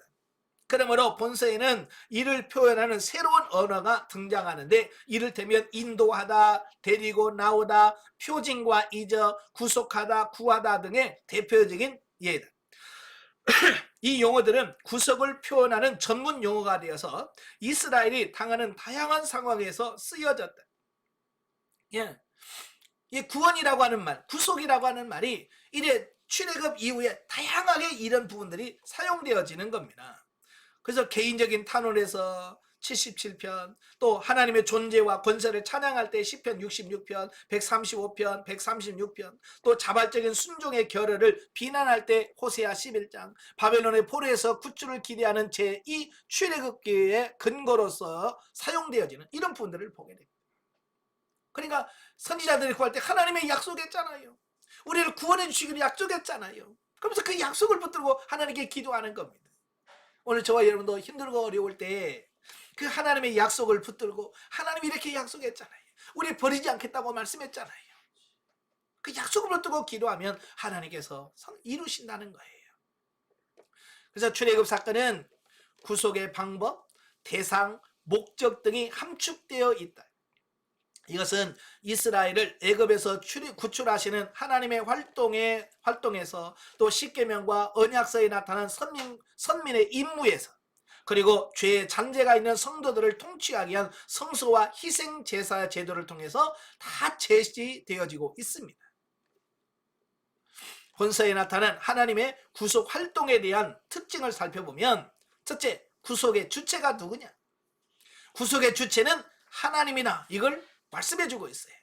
그러므로 본서에는 이를 표현하는 새로운 언어가 등장하는데 이를테면 인도하다, 데리고 나오다, 표징과 잊어, 구속하다, 구하다 등의 대표적인 예다. 이 용어들은 구속을 표현하는 전문 용어가 되어서 이스라엘이 당하는 다양한 상황에서 쓰여졌다. 예. 이 구원이라고 하는 말, 구속이라고 하는 말이 이래 출애굽 이후에 다양하게 이런 부분들이 사용되어지는 겁니다. 그래서 개인적인 탄원에서 77편, 또 하나님의 존재와 권세를 찬양할 때 시편 66편, 135편, 136편, 또 자발적인 순종의 결의를 비난할 때 호세아 11장, 바벨론의 포로에서 구출을 기대하는 제2 출애굽기의 근거로서 사용되어지는 이런 부분들을 보게 됩니다. 그러니까 선지자들이 구할 때 하나님의 약속했잖아요. 우리를 구원해 주시기로 약속했잖아요. 그러면서 그 약속을 붙들고 하나님께 기도하는 겁니다. 오늘 저와 여러분도 힘들고 어려울 때 그 하나님의 약속을 붙들고 하나님이 이렇게 약속했잖아요. 우리 버리지 않겠다고 말씀했잖아요. 그 약속을 붙들고 기도하면 하나님께서 이루신다는 거예요. 그래서 출애굽 사건은 구속의 방법, 대상, 목적 등이 함축되어 있다. 이것은 이스라엘을 애굽에서 구출하시는 하나님의 활동에서 또 십계명과 언약서에 나타난 선민의 임무에서 그리고 죄의 잔재가 있는 성도들을 통치하기 위한 성소와 희생 제사 제도를 통해서 다 제시되어지고 있습니다. 본서에 나타난 하나님의 구속 활동에 대한 특징을 살펴보면 첫째, 구속의 주체가 누구냐? 구속의 주체는 하나님이나 이걸 말씀해주고 있어요.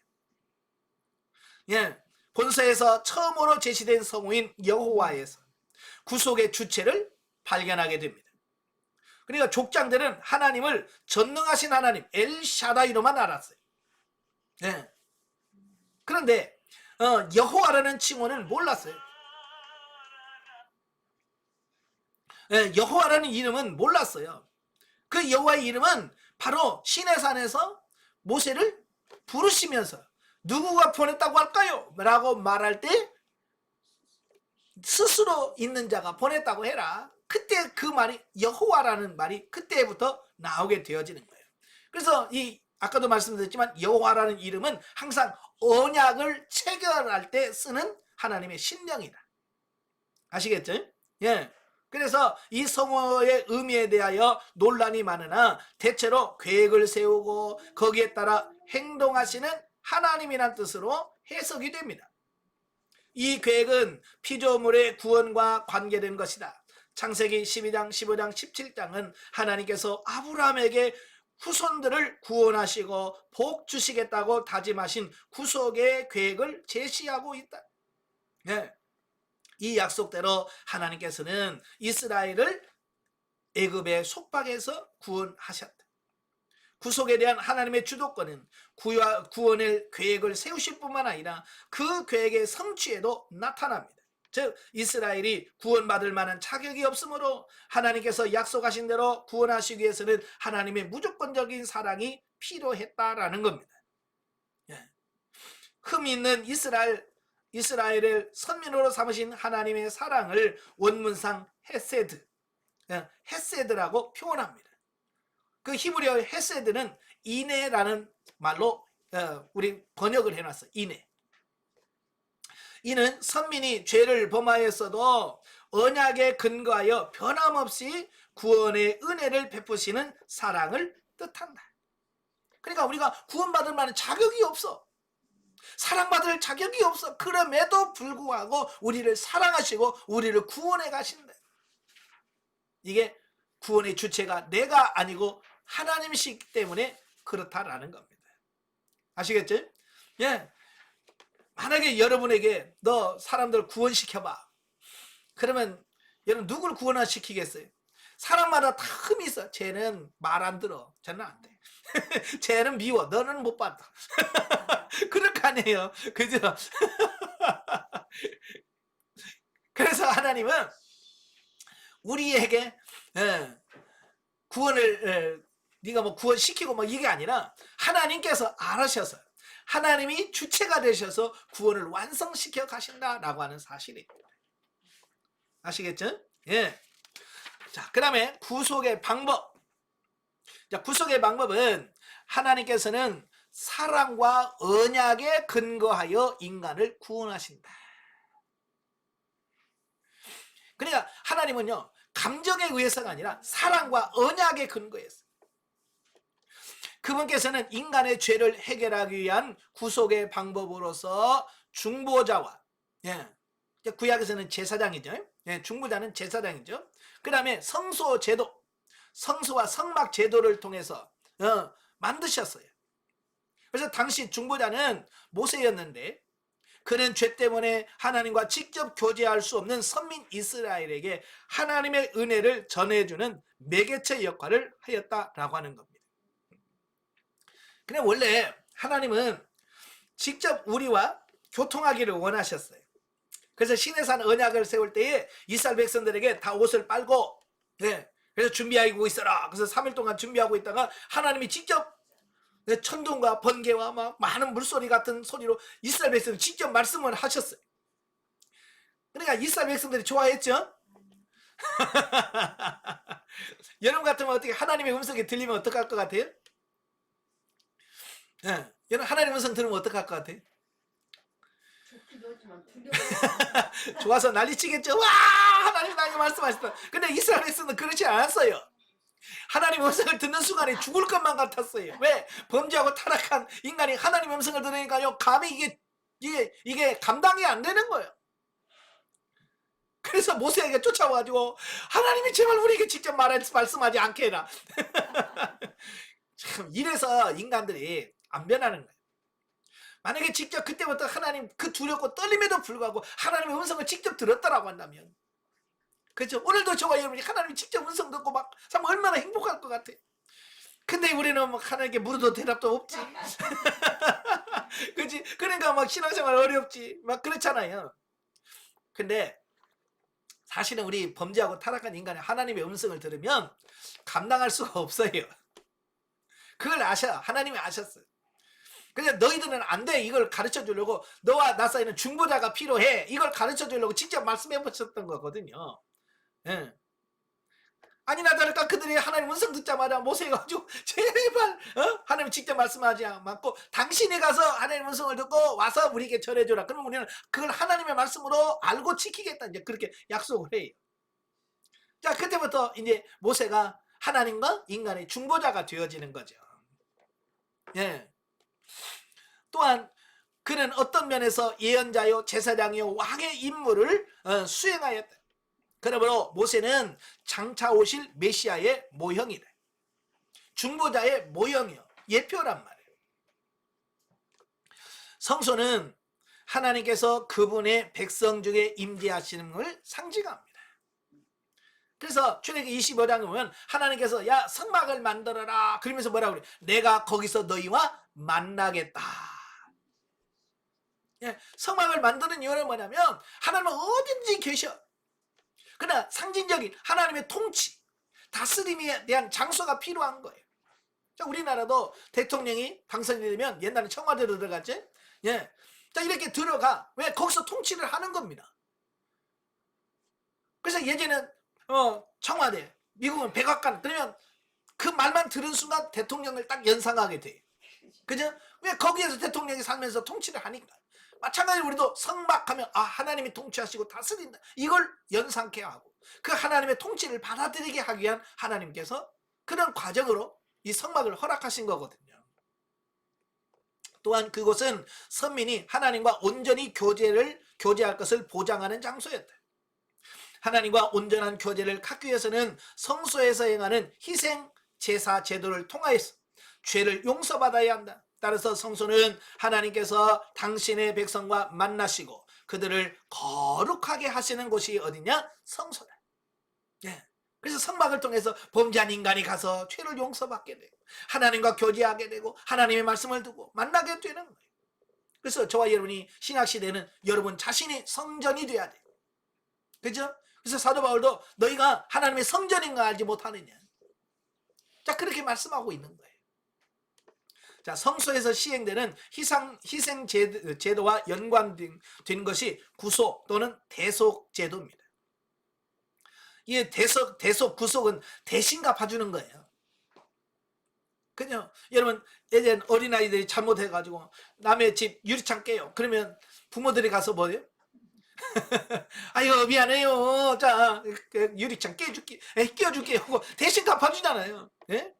예, 본서에서 처음으로 제시된 성우인 여호와에서 구속의 주체를 발견하게 됩니다. 그러니까 족장들은 하나님을 전능하신 하나님 엘샤다이로만 알았어요. 예. 그런데 여호와라는 칭호는 몰랐어요. 예, 여호와라는 이름은 몰랐어요. 그 여호와의 이름은 바로 시내산에서 모세를 부르시면서 누구가 보냈다고 할까요? 라고 말할 때 스스로 있는 자가 보냈다고 해라. 그때 그 말이 여호와라는 말이 그때부터 나오게 되어지는 거예요. 그래서 이 아까도 말씀드렸지만 여호와라는 이름은 항상 언약을 체결할 때 쓰는 하나님의 신령이다. 아시겠죠? 예. 그래서 이 성어의 의미에 대하여 논란이 많으나 대체로 계획을 세우고 거기에 따라 행동하시는 하나님이란 뜻으로 해석이 됩니다. 이 계획은 피조물의 구원과 관계된 것이다. 창세기 12장, 15장, 17장은 하나님께서 아브라함에게 후손들을 구원하시고 복 주시겠다고 다짐하신 구속의 계획을 제시하고 있다. 네. 이 약속대로 하나님께서는 이스라엘을 애굽의 속박에서 구원하셨다. 구속에 대한 하나님의 주도권은 구원의 계획을 세우실 뿐만 아니라 그 계획의 성취에도 나타납니다. 즉 이스라엘이 구원받을 만한 자격이 없으므로 하나님께서 약속하신 대로 구원하시기 위해서는 하나님의 무조건적인 사랑이 필요했다라는 겁니다. 흠이 있는 이스라엘을 선민으로 삼으신 하나님의 사랑을 원문상 헤세드라고 표현합니다. 그 히브리어 헤세드는 인애라는 말로 우리 번역을 해놨어. 인애. 이는 선민이 죄를 범하였어도 언약에 근거하여 변함없이 구원의 은혜를 베푸시는 사랑을 뜻한다. 그러니까 우리가 구원받을 만한 자격이 없어. 사랑받을 자격이 없어. 그럼에도 불구하고 우리를 사랑하시고 우리를 구원해 가신다. 이게 구원의 주체가 내가 아니고 하나님이시기 때문에 그렇다라는 겁니다. 아시겠죠? 예. 만약에 여러분에게 너 사람들 구원시켜봐. 그러면 여러분 누굴 구원시키겠어요? 사람마다 다 흠이 있어. 쟤는 말 안 들어. 쟤는 안 돼. 쟤는 미워. 너는 못 받아. 그럴 거 아니에요. 그죠? 그래서 하나님은 우리에게 구원을 네가 뭐 구원시키고 뭐 이게 아니라 하나님께서 알으셔서 하나님이 주체가 되셔서 구원을 완성시켜 가신다라고 하는 사실입니다. 아시겠죠? 예. 자, 그다음에 구속의 방법. 자, 구속의 방법은 하나님께서는 사랑과 언약에 근거하여 인간을 구원하신다. 그러니까 하나님은요, 감정에 의해서가 아니라 사랑과 언약에 근거해서 그분께서는 인간의 죄를 해결하기 위한 구속의 방법으로서 중보자와 구약에서는 제사장이죠. 중보자는 제사장이죠. 그 다음에 성소제도, 성소와 성막 제도를 통해서 만드셨어요. 그래서 당시 중보자는 모세였는데 그는 죄 때문에 하나님과 직접 교제할 수 없는 선민 이스라엘에게 하나님의 은혜를 전해주는 매개체 역할을 하였다라고 하는 겁니다. 근데 원래 하나님은 직접 우리와 교통하기를 원하셨어요. 그래서 시내산 언약을 세울 때에 이스라엘 백성들에게 다 옷을 빨고 그래서 준비하고 있어라. 그래서 3일 동안 준비하고 있다가 하나님이 직접 천둥과 번개와 막 많은 물소리 같은 소리로 이스라엘 백성을 직접 말씀을 하셨어요. 그러니까 이스라엘 백성들이 좋아했죠? 여러분 같으면 어떻게 하나님의 음성이 들리면 어떡할 것 같아요? 여러분 하나님의 음성 들으면 어떡할 것 같아요? 좋아서 난리치겠죠? 와, 하나님 나에게 말씀하셨다. 근데 이스라엘 백성은 그렇지 않았어요. 하나님 음성을 듣는 순간에 죽을 것만 같았어요. 왜? 범죄하고 타락한 인간이 하나님 음성을 들으니까요, 감히 이게 감당이 안 되는 거예요. 그래서 모세에게 쫓아와가지고 하나님이 제발 우리에게 직접 말씀하지 않게 해라. 참 이래서 인간들이 안 변하는 거예요. 만약에 직접 그때부터 하나님 그 두렵고 떨림에도 불구하고 하나님의 음성을 직접 들었다라고 한다면, 그렇죠? 오늘도 저와 여러분이 하나님이 직접 음성 듣고 막 참 얼마나 행복할 것 같아요. 근데 우리는 막 하나님께 물어도 대답도 없지. 그렇지? 그러니까 막 신앙생활 어렵지. 막 그렇잖아요. 근데 사실은 우리 범죄하고 타락한 인간이 하나님의 음성을 들으면 감당할 수가 없어요. 그걸 하나님이 아셨어요. 그래서 너희들은 안 돼. 이걸 가르쳐 주려고 너와 나 사이는 중보자가 필요해. 이걸 가르쳐 주려고 직접 말씀해 보셨던 거거든요. 예. 아니나 다를까 그들이 하나님 음성 듣자마자 모세가 가지고 제발 하나님 직접 말씀하지 않고 당신이 가서 하나님 음성을 듣고 와서 우리에게 전해줘라. 그러면 우리는 그걸 하나님의 말씀으로 알고 지키겠다. 이제 그렇게 약속을 해요. 자, 그때부터 이제 모세가 하나님과 인간의 중보자가 되어지는 거죠. 예. 또한 그는 어떤 면에서 예언자요, 제사장이요, 왕의 임무를 수행하였다. 그러므로 모세는 장차 오실 메시아의 모형이래. 중보자의 모형이요, 예표란 말이에요. 성소는 하나님께서 그분의 백성 중에 임재하시는 걸 상징합니다. 그래서 출애굽기 25장에 보면 하나님께서 야 성막을 만들어라 그러면서 뭐라고 그래? 내가 거기서 너희와 만나겠다. 예, 성막을 만드는 이유는 뭐냐면 하나님은 어딘지 계셔. 그러나 상징적인 하나님의 통치, 다스림에 대한 장소가 필요한 거예요. 자, 우리나라도 대통령이 당선이 되면 옛날에 청와대로 들어갔지. 예, 자 이렇게 들어가. 왜? 거기서 통치를 하는 겁니다. 그래서 예전에는 청와대, 미국은 백악관, 그러면 그 말만 들은 순간 대통령을 딱 연상하게 돼. 그죠? 왜? 거기에서 대통령이 살면서 통치를 하니까. 마찬가지로 우리도 성막하면 하나님이 통치하시고 다스린다. 이걸 연상케 하고 그 하나님의 통치를 받아들이게 하기 위한 하나님께서 그런 과정으로 이 성막을 허락하신 거거든요. 또한 그곳은 선민이 하나님과 온전히 교제할 것을 보장하는 장소였다. 하나님과 온전한 교제를 갖기 위해서는 성소에서 행하는 희생 제사 제도를 통하여서 죄를 용서받아야 한다. 따라서 성소는 하나님께서 당신의 백성과 만나시고 그들을 거룩하게 하시는 곳이 어디냐? 성소다. 예. 그래서 성막을 통해서 범죄한 인간이 가서 죄를 용서받게 되고 하나님과 교제하게 되고 하나님의 말씀을 두고 만나게 되는 거예요. 그래서 저와 여러분이 신약시대는 여러분 자신이 성전이 돼야 돼요. 그죠? 그래서 사도 바울도 너희가 하나님의 성전인 거 알지 못하느냐. 자, 그렇게 말씀하고 있는 거예요. 자, 성소에서 시행되는 희생 제도와 연관된 것이 구속 또는 대속 제도입니다. 이 대속 구속은 대신 갚아주는 거예요. 그죠? 여러분 예전 어린아이들이 잘못해가지고 남의 집 유리창 깨요. 그러면 부모들이 가서 뭐예요? 아이고 미안해요. 자 유리창 끼워줄게 하고 대신 갚아주잖아요. 예?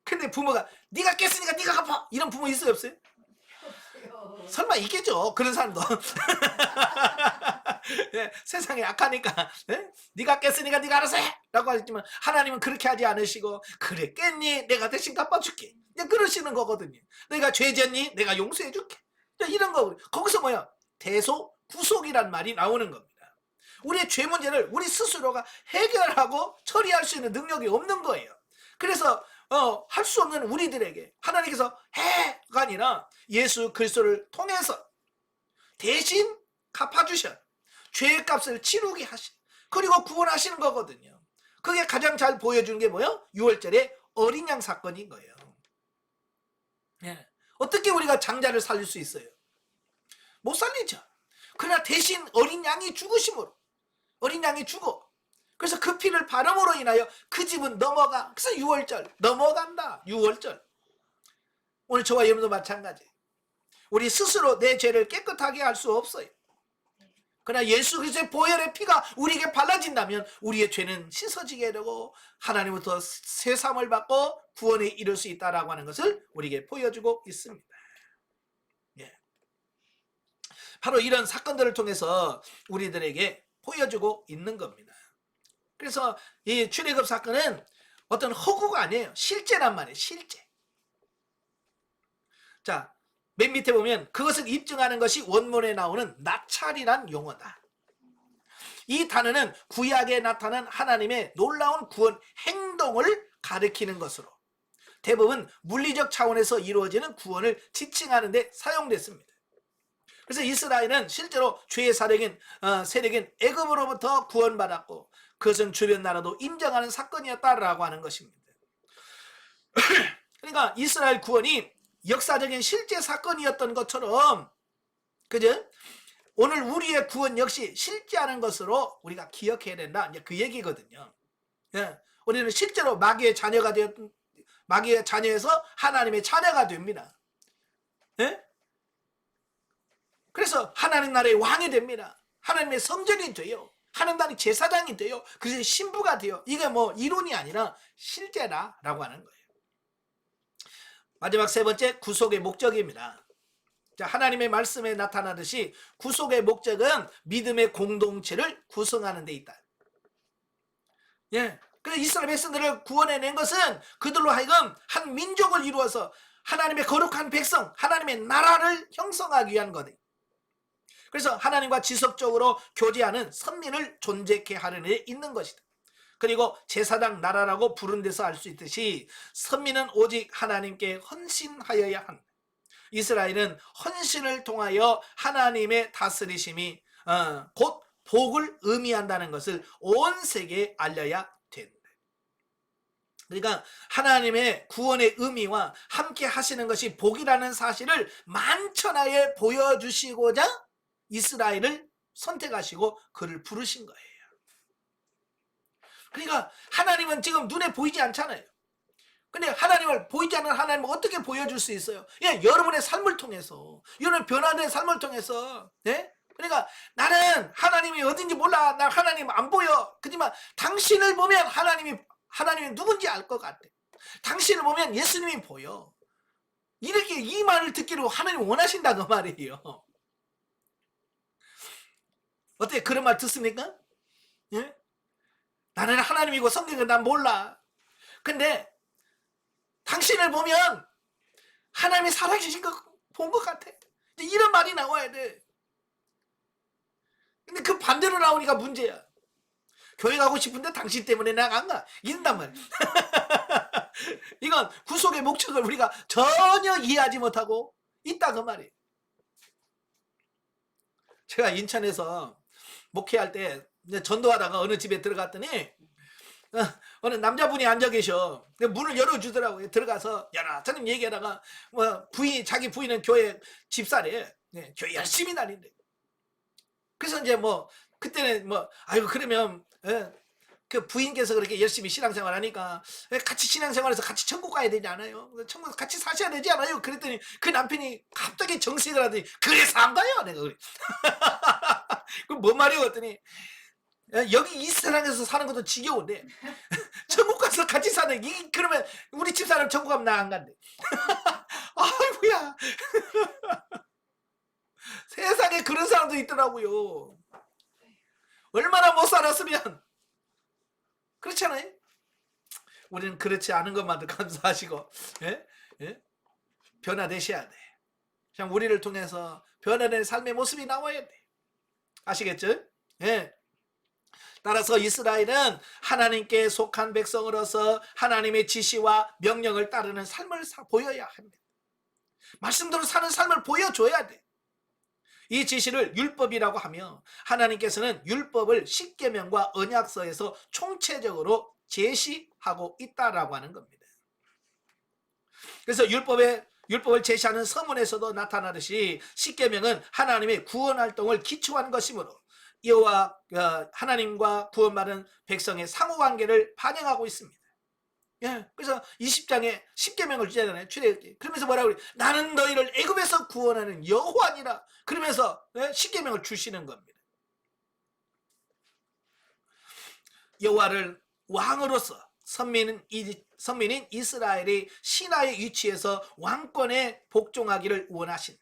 근데 부모가 네가 깼으니까 네가 갚아 이런 부모 있어요 없어요? 설마 있겠죠 그런 사람도. 예, 세상에 악하니까 네가 깼으니까 네가 알아서 해 라고 하셨지만 하나님은 그렇게 하지 않으시고 그래 깼니 내가 대신 갚아줄게 그러시는 거거든요. 내가 죄 졌니 내가 용서해줄게 이런 거. 거기서 뭐야? 대속 구속이란 말이 나오는 겁니다. 우리의 죄 문제를 우리 스스로가 해결하고 처리할 수 있는 능력이 없는 거예요. 그래서 할 수 없는 우리들에게 하나님께서 해가 아니라 예수 그리스도를 통해서 대신 갚아주셔 죄의 값을 치르게 하시 그리고 구원하시는 거거든요. 그게 가장 잘 보여주는 게 뭐예요? 6월절의 어린 양 사건인 거예요. 예. 어떻게 우리가 장자를 살릴 수 있어요? 못 살리죠. 그러나 대신 어린 양이 죽으심으로 어린 양이 죽어. 그래서 그 피를 바름으로 인하여 그 집은 넘어가. 그래서 6월절 넘어간다. 6월절. 오늘 저와 여러분도 마찬가지. 우리 스스로 내 죄를 깨끗하게 할 수 없어요. 그러나 예수 그리스도의 보혈의 피가 우리에게 발라진다면 우리의 죄는 씻어지게 되고 하나님부터 세삼을 받고 구원에 이를 수 있다라고 하는 것을 우리에게 보여주고 있습니다. 예. 바로 이런 사건들을 통해서 우리들에게 보여주고 있는 겁니다. 그래서 이 출애굽 사건은 어떤 허구가 아니에요. 실제란 말이에요. 실제. 자, 맨 밑에 보면 그것을 입증하는 것이 원문에 나오는 나찰이란 용어다. 이 단어는 구약에 나타난 하나님의 놀라운 구원 행동을 가리키는 것으로 대부분 물리적 차원에서 이루어지는 구원을 지칭하는 데 사용됐습니다. 그래서 이스라엘은 실제로 죄의 세력인 애굽으로부터 구원받았고 그것은 주변 나라도 인정하는 사건이었다라고 하는 것입니다. 그러니까 이스라엘 구원이 역사적인 실제 사건이었던 것처럼, 그죠? 오늘 우리의 구원 역시 실제하는 것으로 우리가 기억해야 된다. 이제 그 얘기거든요. 예. 우리는 실제로 마귀의 자녀에서 하나님의 자녀가 됩니다. 예? 그래서 하나님 나라의 왕이 됩니다. 하나님의 성전이 돼요. 하나님 나라의 제사장이 돼요. 그래서 신부가 돼요. 이게 뭐 이론이 아니라 실제다라고 하는 거예요. 마지막 세 번째, 구속의 목적입니다. 자, 하나님의 말씀에 나타나듯이 구속의 목적은 믿음의 공동체를 구성하는 데 있다. 예. 그래서 이스라엘 백성들을 구원해낸 것은 그들로 하여금 한 민족을 이루어서 하나님의 거룩한 백성, 하나님의 나라를 형성하기 위한 거다. 그래서 하나님과 지속적으로 교제하는 선민을 존재케 하는 데 있는 것이다. 그리고 제사장 나라라고 부른 데서 알 수 있듯이 선민은 오직 하나님께 헌신하여야 한다. 이스라엘은 헌신을 통하여 하나님의 다스리심이 곧 복을 의미한다는 것을 온 세계에 알려야 된다. 그러니까 하나님의 구원의 의미와 함께 하시는 것이 복이라는 사실을 만천하에 보여주시고자 이스라엘을 선택하시고 그를 부르신 거예요. 그러니까 하나님은 지금 눈에 보이지 않잖아요. 근데 하나님을 보이지 않는 하나님을 어떻게 보여줄 수 있어요? 예, 여러분의 삶을 통해서, 여러분 변화된 삶을 통해서. 예? 그러니까 나는 하나님이 어딘지 몰라. 나 하나님 안 보여. 그렇지만 당신을 보면 하나님이 누군지 알 것 같아. 당신을 보면 예수님이 보여. 이렇게 이 말을 듣기로 하나님 원하신다 그 말이에요. 어떻게 그런 말 듣습니까? 예? 나는 하나님이고 성경을 난 몰라. 근데 당신을 보면 하나님이 살아계신 거 본 것 같아. 이런 말이 나와야 돼. 근데 그 반대로 나오니까 문제야. 교회 가고 싶은데 당신 때문에 내가 안 가. 이런단 말이야. 이건 구속의 목적을 우리가 전혀 이해하지 못하고 있다 그 말이에요. 제가 인천에서 목회할 때 전도하다가 어느 집에 들어갔더니 어느 남자분이 앉아 계셔. 문을 열어주더라고요. 들어가서 여러저는 얘기하다가 자기 부인은 교회 집사래. 네, 교회 열심히 다닌대. 그래서 이제 그때는 아이고 그러면 그 부인께서 그렇게 열심히 신앙생활 하니까 같이 신앙생활해서 같이 천국 가야 되지 않아요? 천국 같이 사셔야 되지 않아요? 그랬더니 그 남편이 갑자기 정색을 하더니 그래서 안 가요? 내가 그래. 그럼 뭔 말이에요? 그랬더니 여기 이 세상에서 사는 것도 지겨운데 천국 가서 같이 사는 그러면 우리 집사람 천국 가면 나 안 간대. 아이고야. 세상에 그런 사람도 있더라고요. 얼마나 못 살았으면. 그렇잖아요. 우리는 그렇지 않은 것만도 감사하시고 변화되셔야 돼. 그냥 우리를 통해서 변화된 삶의 모습이 나와야 돼. 아시겠죠? 예. 따라서 이스라엘은 하나님께 속한 백성으로서 하나님의 지시와 명령을 따르는 삶을 보여야 합니다. 말씀대로 사는 삶을 보여줘야 돼. 이 지시를 율법이라고 하며 하나님께서는 율법을 십계명과 언약서에서 총체적으로 제시하고 있다라고 하는 겁니다. 그래서 율법을 제시하는 서문에서도 나타나듯이 십계명은 하나님의 구원 활동을 기초한 것이므로 여호와 하나님과 구원받은 백성의 상호관계를 반영하고 있습니다. 예, 그래서 20장에 십계명을 주잖아요. 출애굽기. 그러면서 뭐라고 그래요? 나는 너희를 애굽에서 구원하는 여호와니라. 그러면서 십계명을 주시는 겁니다. 여호와를 왕으로서 선민인 이스라엘이 신하의 위치에서 왕권에 복종하기를 원하신다.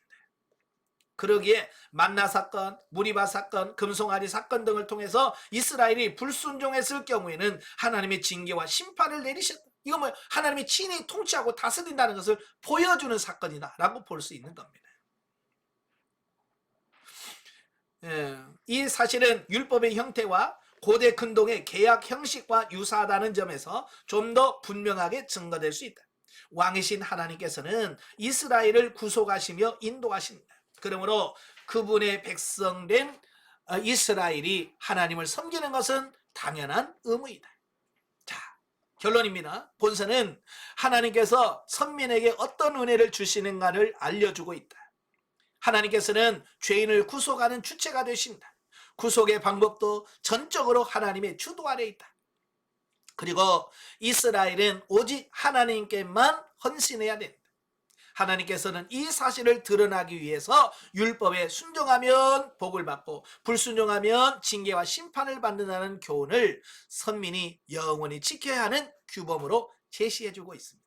그러기에 만나 사건, 무리바 사건, 금송아지 사건 등을 통해서 이스라엘이 불순종했을 경우에는 하나님의 징계와 심판을 내리셨다. 이거 하나님이 친히 통치하고 다스린다는 것을 보여주는 사건이다라고 볼 수 있는 겁니다. 이 사실은 율법의 형태와 고대 근동의 계약 형식과 유사하다는 점에서 좀 더 분명하게 증거될 수 있다. 왕이신 하나님께서는 이스라엘을 구속하시며 인도하십니다. 그러므로 그분의 백성된 이스라엘이 하나님을 섬기는 것은 당연한 의무이다. 자, 결론입니다. 본서는 하나님께서 선민에게 어떤 은혜를 주시는가를 알려주고 있다. 하나님께서는 죄인을 구속하는 주체가 되신다. 구속의 방법도 전적으로 하나님의 주도 아래 있다. 그리고 이스라엘은 오직 하나님께만 헌신해야 된다. 하나님께서는 이 사실을 드러나기 위해서 율법에 순종하면 복을 받고 불순종하면 징계와 심판을 받는다는 교훈을 선민이 영원히 지켜야 하는 규범으로 제시해주고 있습니다.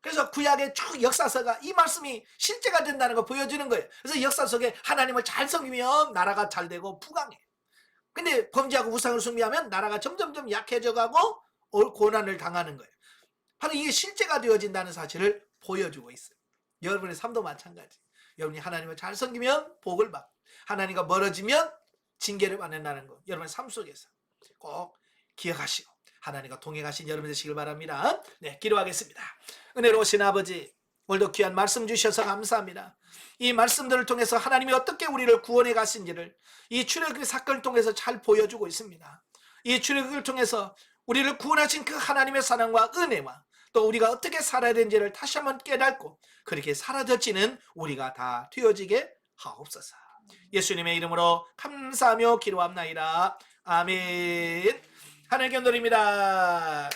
그래서 구약의 쭉 역사서가 이 말씀이 실제가 된다는 걸 보여주는 거예요. 그래서 역사 속에 하나님을 잘 섬기면 나라가 잘 되고 부강해. 근데 범죄하고 우상을 숭배하면 나라가 점점점 약해져 가고 고난을 당하는 거예요. 바로 이게 실제가 되어진다는 사실을 보여주고 있어요. 여러분의 삶도 마찬가지. 여러분이 하나님을 잘 섬기면 복을 받고 하나님과 멀어지면 징계를 받는다는 것, 여러분의 삶 속에서 꼭 기억하시고 하나님과 동행하신 여러분 되시길 바랍니다. 네, 기도하겠습니다. 은혜로우신 아버지, 오늘도 귀한 말씀 주셔서 감사합니다. 이 말씀들을 통해서 하나님이 어떻게 우리를 구원해 가신지를 이 출애굽 사건을 통해서 잘 보여주고 있습니다. 이 출애굽을 통해서 우리를 구원하신 그 하나님의 사랑과 은혜와 또 우리가 어떻게 살아야 되는지를 다시 한번 깨닫고 그렇게 사라져지는 우리가 다 되어지게 하옵소서. 예수님의 이름으로 감사하며 기도합나이다. 아멘. 하나님께 드립니다.